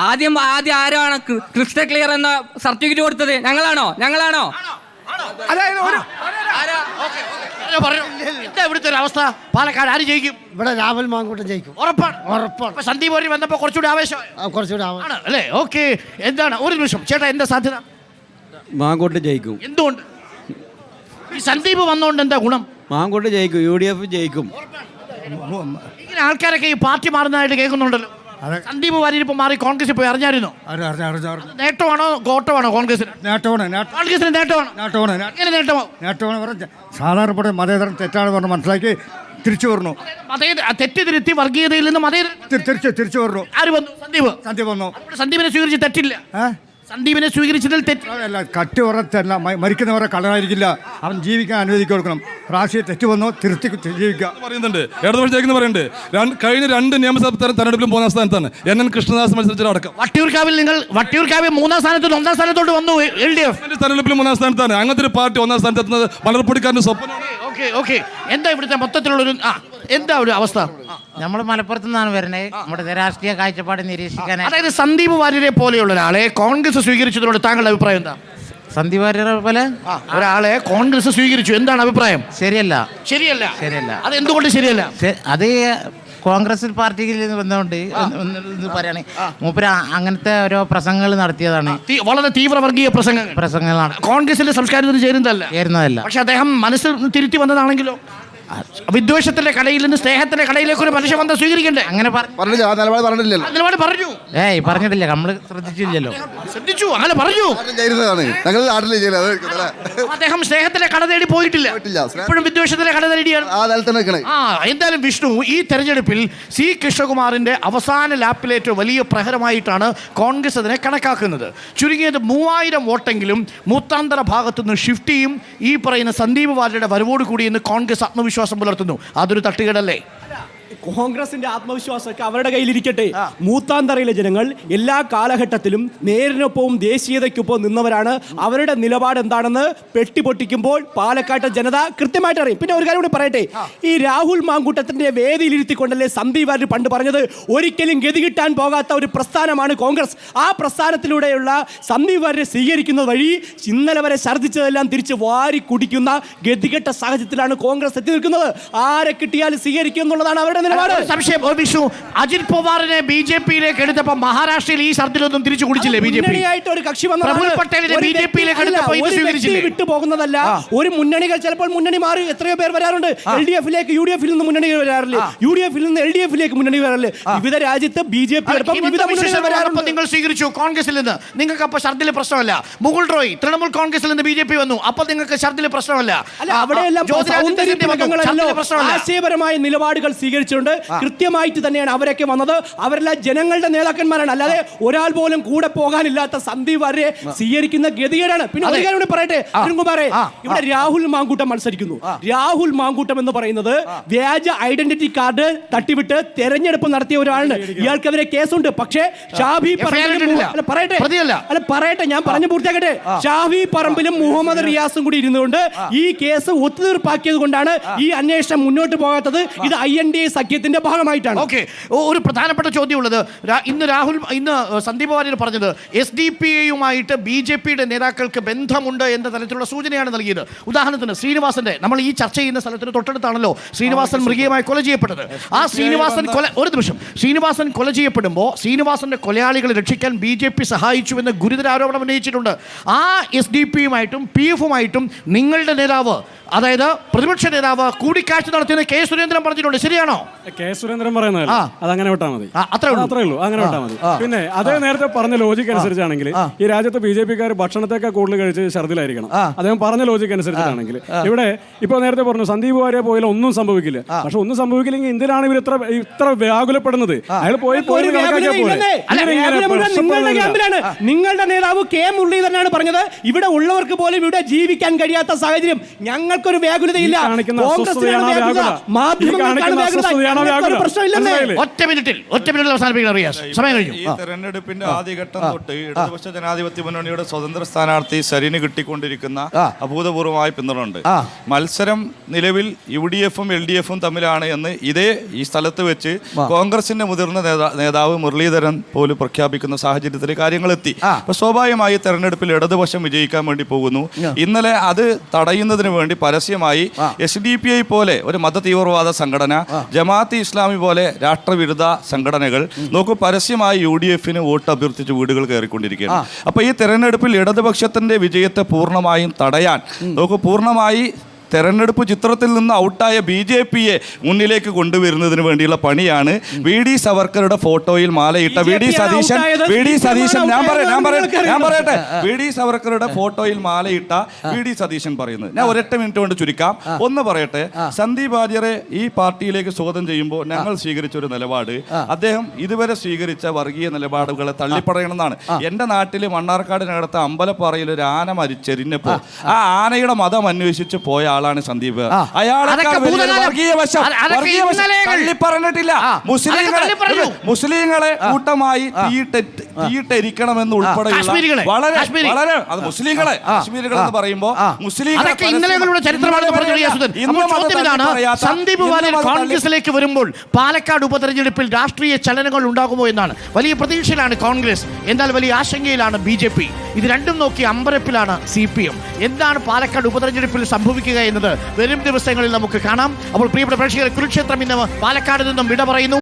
ആദ്യം ആരാണ് ക്രിസ്റ്റൽ ക്ലിയർ എന്ന സർട്ടിഫിക്കറ്റ് കൊടുത്തത്? ഞങ്ങളാണോ? അതായത് ഇവിടുത്തെ ഒരു അവസ്ഥ. പാലക്കാട് ആര് ജയിക്കും? ഇവിടെ രാഹുൽ മാങ്കൂട്ടം ജയിക്കും. ഉറപ്പാണ്. സന്ദീപ് വാര്യർ വന്നപ്പോ കുറച്ചുകൂടി ആവേശം അല്ലേ? ഓക്കെ. എന്താണ്? ഒരു നിമിഷം ചേട്ടാ, എന്താ സാധ്യത? മാങ്കൂട്ടം ജയിക്കും. എന്തുകൊണ്ട്? ഈ സന്ദീപ് വന്നോണ്ട് എന്താ ഗുണം? മാങ്കൂട്ടം ജയിക്കും. UDF ജയിക്കും. ഇങ്ങനെ ആൾക്കാരൊക്കെ ഈ പാർട്ടി മാറുന്നതായിട്ട് കേൾക്കുന്നുണ്ടല്ലോ. സന്ദീപ് വാര്യർ ഇപ്പൊ മാറി കോൺഗ്രസിൽ പോയി അറിഞ്ഞായിരുന്നോ? നേട്ടമാണോ കോട്ടമാണോ കോൺഗ്രസിന്? കോൺഗ്രസിന് നേട്ടമാണ്. എങ്ങനെ നേട്ടമാവും? സാധാരണ മതേതരം തെറ്റാണ് പറഞ്ഞ് മനസ്സിലാക്കി തിരിച്ചു വരണു. തെറ്റ് തിരുത്തി വർഗീയതയിൽ നിന്ന് തിരിച്ചു വരണു. ആര് വന്നു? സന്ദീപ് വന്നു. സന്ദീപിനെ സ്വീകരിച്ച് തെറ്റില്ല. സന്ദീപിനെ സ്വീകരിച്ചതിൽ തെറ്റല്ല. കട്ടി ഉറച്ചല്ല, മരിക്കുന്നവരെ കളറായിരിക്കില്ല. അവൻ ജീവിക്കാൻ അനുവദിച്ചു കൊടുക്കണം. രാഷ്ട്രീയ തെറ്റ് വന്നോ തിരുത്തി ജീവിക്കുക പറയുന്നുണ്ട്. ഇടതുപക്ഷം പറയുന്നുണ്ട്. കഴിഞ്ഞ 2 നിയമസഭ തെരഞ്ഞെടുപ്പിലും 3-ാം സ്ഥാനത്താണ്. NN കൃഷ്ണദാസ് മത്സരിച്ചിട്ട് അടക്കം. വട്ടിയൂർക്കാവിൽ 3-ാം സ്ഥാനത്ത് 1-ാം സ്ഥാനത്തോട്ട് വന്നു. LDF തെരഞ്ഞെടുപ്പിലും 3-ാം സ്ഥാനത്താണ്. അങ്ങനത്തെ ഒരു പാർട്ടി 1-ാം സ്ഥാനത്തെത്തുന്നത് മലർപ്പൊടിക്കാരൻ്റെ സ്വപ്നമാണ്. എന്താ ഇവിടുത്തെ മൊത്തത്തിലുള്ളൊരു എന്താ ഒരു അവസ്ഥ? നമ്മൾ മലപ്പുറത്ത് നിന്നാണ് വരുന്നത്. നമ്മുടെ രാഷ്ട്രീയ കാഴ്ചപ്പാട് നിരീക്ഷിക്കാൻ. അതായത് സന്ദീപ് വാര്യരെ പോലെയുള്ള ഒരാളെ കോൺഗ്രസ് സ്വീകരിച്ചതിനോട് താങ്കളുടെ അഭിപ്രായം എന്താ? സന്ദീപ് വാര്യരെ പോലെ ഒരാളെ കോൺഗ്രസ് സ്വീകരിച്ചു, എന്താണ് അഭിപ്രായം? ശരിയല്ല. അത് എന്തുകൊണ്ട് ശരിയല്ല? അത് കോൺഗ്രസ് പാർട്ടിയിൽ വന്നുകൊണ്ട് പറയുകയാണെങ്കിൽ മൂപ്പര് അങ്ങനത്തെ ഓരോ പ്രസംഗങ്ങൾ നടത്തിയതാണ്. വളരെ തീവ്ര വർഗീയ പ്രസംഗങ്ങളാണ്. കോൺഗ്രസിന്റെ സംസ്കാരത്തിന് ചേരുന്നതല്ല. പക്ഷെ അദ്ദേഹം മനസ്സ് തിരുത്തി വന്നതാണെങ്കിലോ വിദ്വേഷത്തിന്റെ കടയിൽ നിന്ന് സ്നേഹത്തിന്റെ കടയിലേക്ക് ഒരു മനുഷ്യ വന്ന് സ്വീകരിക്കണ്ടേ? അങ്ങനെ നിലപാട് പറഞ്ഞു. പറഞ്ഞിട്ടില്ല, നമ്മള് ശ്രദ്ധിച്ചു, അങ്ങനെ പറഞ്ഞു. അദ്ദേഹം സ്നേഹത്തിന്റെ കട തേടി പോയിട്ടില്ല, ഇപ്പോഴും വിദ്വേഷത്തിന്റെ കട തേടിയാണ്. എന്തായാലും വിഷ്ണു, ഈ തെരഞ്ഞെടുപ്പിൽ സി കൃഷ്ണകുമാറിന്റെ അവസാന ലാപ്പിലേറ്റോ വലിയ പ്രഹരമായിട്ടാണ് കോൺഗ്രസ് അതിനെ കണക്കാക്കുന്നത്. ചുരുങ്ങിയത് 3000 വോട്ടെങ്കിലും മൂത്താന്തര ഭാഗത്തുനിന്ന് ഷിഫ്റ്റ് ചെയ്യും ഈ പറയുന്ന സന്ദീപ് വാര്യരുടെ വരവോട് കൂടി എന്ന് കോൺഗ്രസ് ആത്മവിശ്വാസം പുലർത്തുന്നു. അതൊരു തട്ടുകേടല്ലേ? കോൺഗ്രസിന്റെ ആത്മവിശ്വാസമൊക്കെ അവരുടെ കയ്യിലിരിക്കട്ടെ. മൂത്താന്തറയിലെ ജനങ്ങൾ എല്ലാ കാലഘട്ടത്തിലും നേരിനൊപ്പവും ദേശീയതയ്ക്കൊപ്പം നിന്നവരാണ്. അവരുടെ നിലപാട് എന്താണെന്ന് പെട്ടി പൊട്ടിക്കുമ്പോൾ പാലക്കാട്ടെ ജനത കൃത്യമായിട്ട് അറിയും. പിന്നെ ഒരു കാര്യം കൂടി പറയട്ടെ, ഈ രാഹുൽ മാങ്കൂട്ടത്തിന്റെ വേദിയിലിരുത്തിക്കൊണ്ടല്ലേ സന്ദീപ് വാര്യർ പണ്ട് പറഞ്ഞത് ഒരിക്കലും ഗതി കിട്ടാൻ പോകാത്ത ഒരു പ്രസ്ഥാനമാണ് കോൺഗ്രസ്. ആ പ്രസ്ഥാനത്തിലൂടെയുള്ള സന്ദീപ് വാര്യരെ സ്വീകരിക്കുന്നത് വഴി ഇന്നലെ വരെ ഛർദ്ദിച്ചതെല്ലാം തിരിച്ച് വാരി കുടിക്കുന്ന ഗതികെട്ട സാഹചര്യത്തിലാണ് കോൺഗ്രസ് എത്തി നിൽക്കുന്നത്. ആരെ കിട്ടിയാലും സ്വീകരിക്കും എന്നുള്ളതാണ് അവരുടെ സംശയം. അജിത് പവാറിനെ BJP-യിലേക്ക് എടുത്തപ്പോൾ മഹാരാഷ്ട്രയിൽ ഈ ഛർദിലൊന്നും തിരിച്ചു കുടിച്ചില്ലേ? ഒരു കക്ഷി വിട്ടു പോകുന്നതല്ല. ഒരു മുന്നണികൾ ചിലപ്പോൾ മുന്നണി മാറി എത്രയോ പേർ വരാറുണ്ട്. LDF-ലേക്ക് UDF-ൽ നിന്ന് മുന്നണി വരാറില്ലേ? UDF-ൽ നിന്ന് LDF-ലേക്ക് മുന്നണി വരാറില്ലേ? വിവിധ രാജ്യത്ത് BJP നിങ്ങൾ സ്വീകരിച്ചു കോൺഗ്രസിൽ നിന്ന്. നിങ്ങൾക്ക് അപ്പൊ ഛർദിലെ പ്രശ്നമല്ല. മുകുൾ റോയ് തൃണമൂൽ കോൺഗ്രസിൽ നിന്ന് BJP വന്നു, അപ്പോൾ നിങ്ങൾക്ക് ഛർദിലെ പ്രശ്നമല്ല. അവിടെയെല്ലാം ആശയപരമായ നിലപാടുകൾ സ്വീകരിച്ചുകൊണ്ട് കൃത്യമായിട്ട് തന്നെയാണ് അവരൊക്കെ വന്നത്. അവരെല്ലാം ജനങ്ങളുടെ നേതാക്കന്മാരാണ്. അല്ലാതെ ഒരാൾ പോലും കൂടെ പോകാനില്ലാത്ത സന്ദീപ് വാര്യരെ സ്വീകരിക്കുന്ന ഗതികേടാണ്. പിന്നെ ഒരു കാര്യം കൂടി പറയട്ടെ അരുൺകുമാറെ, ഇവിടെ രാഹുൽ മാങ്കൂട്ടം മത്സരിക്കുന്നു. രാഹുൽ മാങ്കൂട്ടം എന്ന് പറയുന്നത് വ്യാജ ഐഡന്റിറ്റി കാർഡ് തട്ടിവിട്ട് തെരഞ്ഞെടുപ്പ് നടത്തിയ ഒരാളാണ്. ഇയാൾക്കെതിരെ കേസുണ്ട്. പക്ഷേ ഷാഫി പറയട്ടെ ഞാൻ പറഞ്ഞു പൂർത്തിയാക്കട്ടെ. ഷാഫി പറമ്പിലും മുഹമ്മദ് റിയാസും കൂടി ഇരുന്നുകൊണ്ട് ഈ കേസ് ഒത്തുതീർപ്പാക്കിയത് കൊണ്ടാണ് ഈ അന്വേഷണം മുന്നോട്ട് പോകാത്തത്. ഇത് INDA സഖ്യത്തിന്റെ ഭാഗമായിട്ടാണ്. ഒരു പ്രധാനപ്പെട്ട ചോദ്യമുള്ളത്, ഇന്ന് സന്ദീപ് വാര്യർ പറഞ്ഞത് SDPA-യുമായിട്ട് BJP-യുടെ നേതാക്കൾക്ക് ബന്ധമുണ്ട് എന്ന തരത്തിലുള്ള സൂചനയാണ് നൽകിയത്. ഉദാഹരണത്തിന് ശ്രീനിവാസന്റെ, നമ്മൾ ഈ ചർച്ച ചെയ്യുന്ന സ്ഥലത്തിന് തൊട്ടടുത്താണല്ലോ ശ്രീനിവാസൻ മൃഗീയമായി കൊല ചെയ്യപ്പെട്ടത്. ആ ശ്രീനിവാസൻ കൊല ചെയ്യപ്പെടുമ്പോൾ ശ്രീനിവാസന്റെ കൊലയാളികളെ രക്ഷിക്കാൻ BJP സഹായിച്ചുവെന്ന് ഗുരുതര ആരോപണം ഉന്നയിച്ചിട്ടുണ്ട്. ആ SDP-യുമായിട്ടും PF-ഉമായിട്ടും നിങ്ങളുടെ നേതാവ്, അതായത് പ്രതിപക്ഷ നേതാവ് കൂടിക്കാഴ്ച നടത്തിയെന്ന് K. സുരേന്ദ്രൻ പറഞ്ഞിട്ടുണ്ട്. ശരിയാണോ? K. സുരേന്ദ്രൻ പറയുന്നത് അതങ്ങനെ വിട്ടാൽ മതി, അത്രേ ഉള്ളൂ, അങ്ങനെ വിട്ടാൽ മതി. പിന്നെ അതേ നേരത്തെ പറഞ്ഞ ലോജിക്ക് അനുസരിച്ചാണെങ്കിൽ ഈ രാജ്യത്ത് BJP-ക്കാർ ഭക്ഷണത്തേക്കാൾ കൂടുതൽ കഴിച്ച് ഛർദിലായിരിക്കണം. അദ്ദേഹം പറഞ്ഞ ലോജിക്ക് അനുസരിച്ചാണെങ്കിൽ ഇവിടെ ഇപ്പൊ നേരത്തെ പറഞ്ഞു സന്ദീപ് വാര്യരെ പോയാൽ ഒന്നും സംഭവിക്കില്ല. പക്ഷെ ഒന്നും സംഭവിക്കില്ലെങ്കിൽ എന്തിനാണ് ഇവർ ഇത്ര വ്യാകുലപ്പെടുന്നത്? അയാൾ പോയി നിങ്ങളുടെ നേതാവ് K. മുരളീധരനാണ് പറഞ്ഞത് ഇവിടെ ഉള്ളവർക്ക് പോലും ഇവിടെ ജീവിക്കാൻ കഴിയാത്ത സാഹചര്യം. ഞങ്ങൾക്കൊരു വ്യാകുലതയില്ല. ഈ തെരഞ്ഞെടുപ്പിന്റെ ആദ്യഘട്ടം തൊട്ട് ഇടതുപക്ഷ ജനാധിപത്യ മുന്നണിയുടെ സ്വതന്ത്ര സ്ഥാനാർത്ഥി സരിന് കിട്ടിക്കൊണ്ടിരിക്കുന്ന അഭൂതപൂർവമായ പിന്തുണയുണ്ട്. മത്സരം നിലവിൽ UDF-ഉം LDF-ഉം തമ്മിലാണ് എന്ന് ഈ സ്ഥലത്ത് വെച്ച് കോൺഗ്രസിന്റെ മുതിർന്ന നേതാവ് മുരളീധരൻ പോലും പ്രഖ്യാപിക്കുന്ന സാഹചര്യത്തിൽ കാര്യങ്ങളെത്തി. അപ്പൊ സ്വാഭാവികമായി തെരഞ്ഞെടുപ്പിൽ ഇടതുപക്ഷം വിജയിക്കാൻ വേണ്ടി പോകുന്നു. ഇന്നലെ അത് തടയുന്നതിന് വേണ്ടി പരസ്യമായി SDPI പോലെ ഒരു മത തീവ്രവാദ സംഘടന, ജമാഅത്ത് ഇസ്ലാമി പോലെ രാഷ്ട്രവിരുദ്ധ സംഘടനകൾ നോക്കൂ പരസ്യമായി UDF-ന് വോട്ട് അഭ്യർത്ഥിച്ച് വീടുകൾ കയറിക്കൊണ്ടിരിക്കുകയാണ്. അപ്പൊ ഈ തെരഞ്ഞെടുപ്പിൽ ഇടതുപക്ഷത്തിന്റെ വിജയത്തെ പൂർണ്ണമായും തടയാൻ നോക്കൂ പൂർണ്ണമായി തെരഞ്ഞെടുപ്പ് ചിത്രത്തിൽ നിന്ന് ഔട്ടായ BJP-യെ മുന്നിലേക്ക് കൊണ്ടുവരുന്നതിന് വേണ്ടിയുള്ള പണിയാണ് VD സവർക്കറുടെ ഫോട്ടോയിൽ മാലയിട്ട VD സതീശൻ ഞാൻ പറയട്ടെ VD സവർക്കറുടെ ഫോട്ടോയിൽ മാലയിട്ട VD സതീശൻ പറയുന്നത്. ഞാൻ ഒരൊറ്റ മിനിറ്റ് കൊണ്ട് ചുരുക്കാം. ഒന്ന് പറയട്ടെ, സന്ദീപ് വാര്യരെ ഈ പാർട്ടിയിലേക്ക് സ്വാഗതം ചെയ്യുമ്പോൾ ഞങ്ങൾ സ്വീകരിച്ച ഒരു നിലപാട് അദ്ദേഹം ഇതുവരെ സ്വീകരിച്ച വർഗീയ നിലപാടുകളെ തള്ളിപ്പറയണമെന്നാണ്. എന്റെ നാട്ടിൽ മണ്ണാർക്കാടിനകത്ത് അമ്പലപ്പാറയിൽ ഒരു ആന മരിച്ചെരിഞ്ഞപ്പോ ആ ആനയുടെ മതം അന്വേഷിച്ച് പോയ ആളാണ് സന്ദീപ്. അയാളെ പറഞ്ഞിട്ടില്ല. മുസ്ലിങ്ങളെ കൂട്ടമായി തീയിട്ടരിക്കണമെന്ന് ഉൾപ്പെടെയുള്ള വളരെ അത് മുസ്ലിങ്ങളെ എന്ന് പറയുമ്പോൾ സന്ദീപ് വാര്യർ കോൺഗ്രസിലേക്ക് വരുമ്പോൾ പാലക്കാട് ഉപതെരഞ്ഞെടുപ്പിൽ രാഷ്ട്രീയ ചലനങ്ങൾ ഉണ്ടാകുമോ എന്നാണ് വലിയ പ്രതീക്ഷയിലാണ് കോൺഗ്രസ്. എന്നാൽ വലിയ ആശങ്കയിലാണ് BJP. ഇത് രണ്ടും നോക്കി അമ്പരപ്പിലാണ് CPM. എന്താണ് പാലക്കാട് ഉപതെരഞ്ഞെടുപ്പിൽ സംഭവിക്കുക എന്നത് വരും ദിവസങ്ങളിൽ നമുക്ക് കാണാം. അപ്പോൾ പ്രിയപ്പെട്ട പ്രേക്ഷകർ, കുരുക്ഷേത്രം ഇന്ന് പാലക്കാട് നിന്നും വിട പറയുന്നു.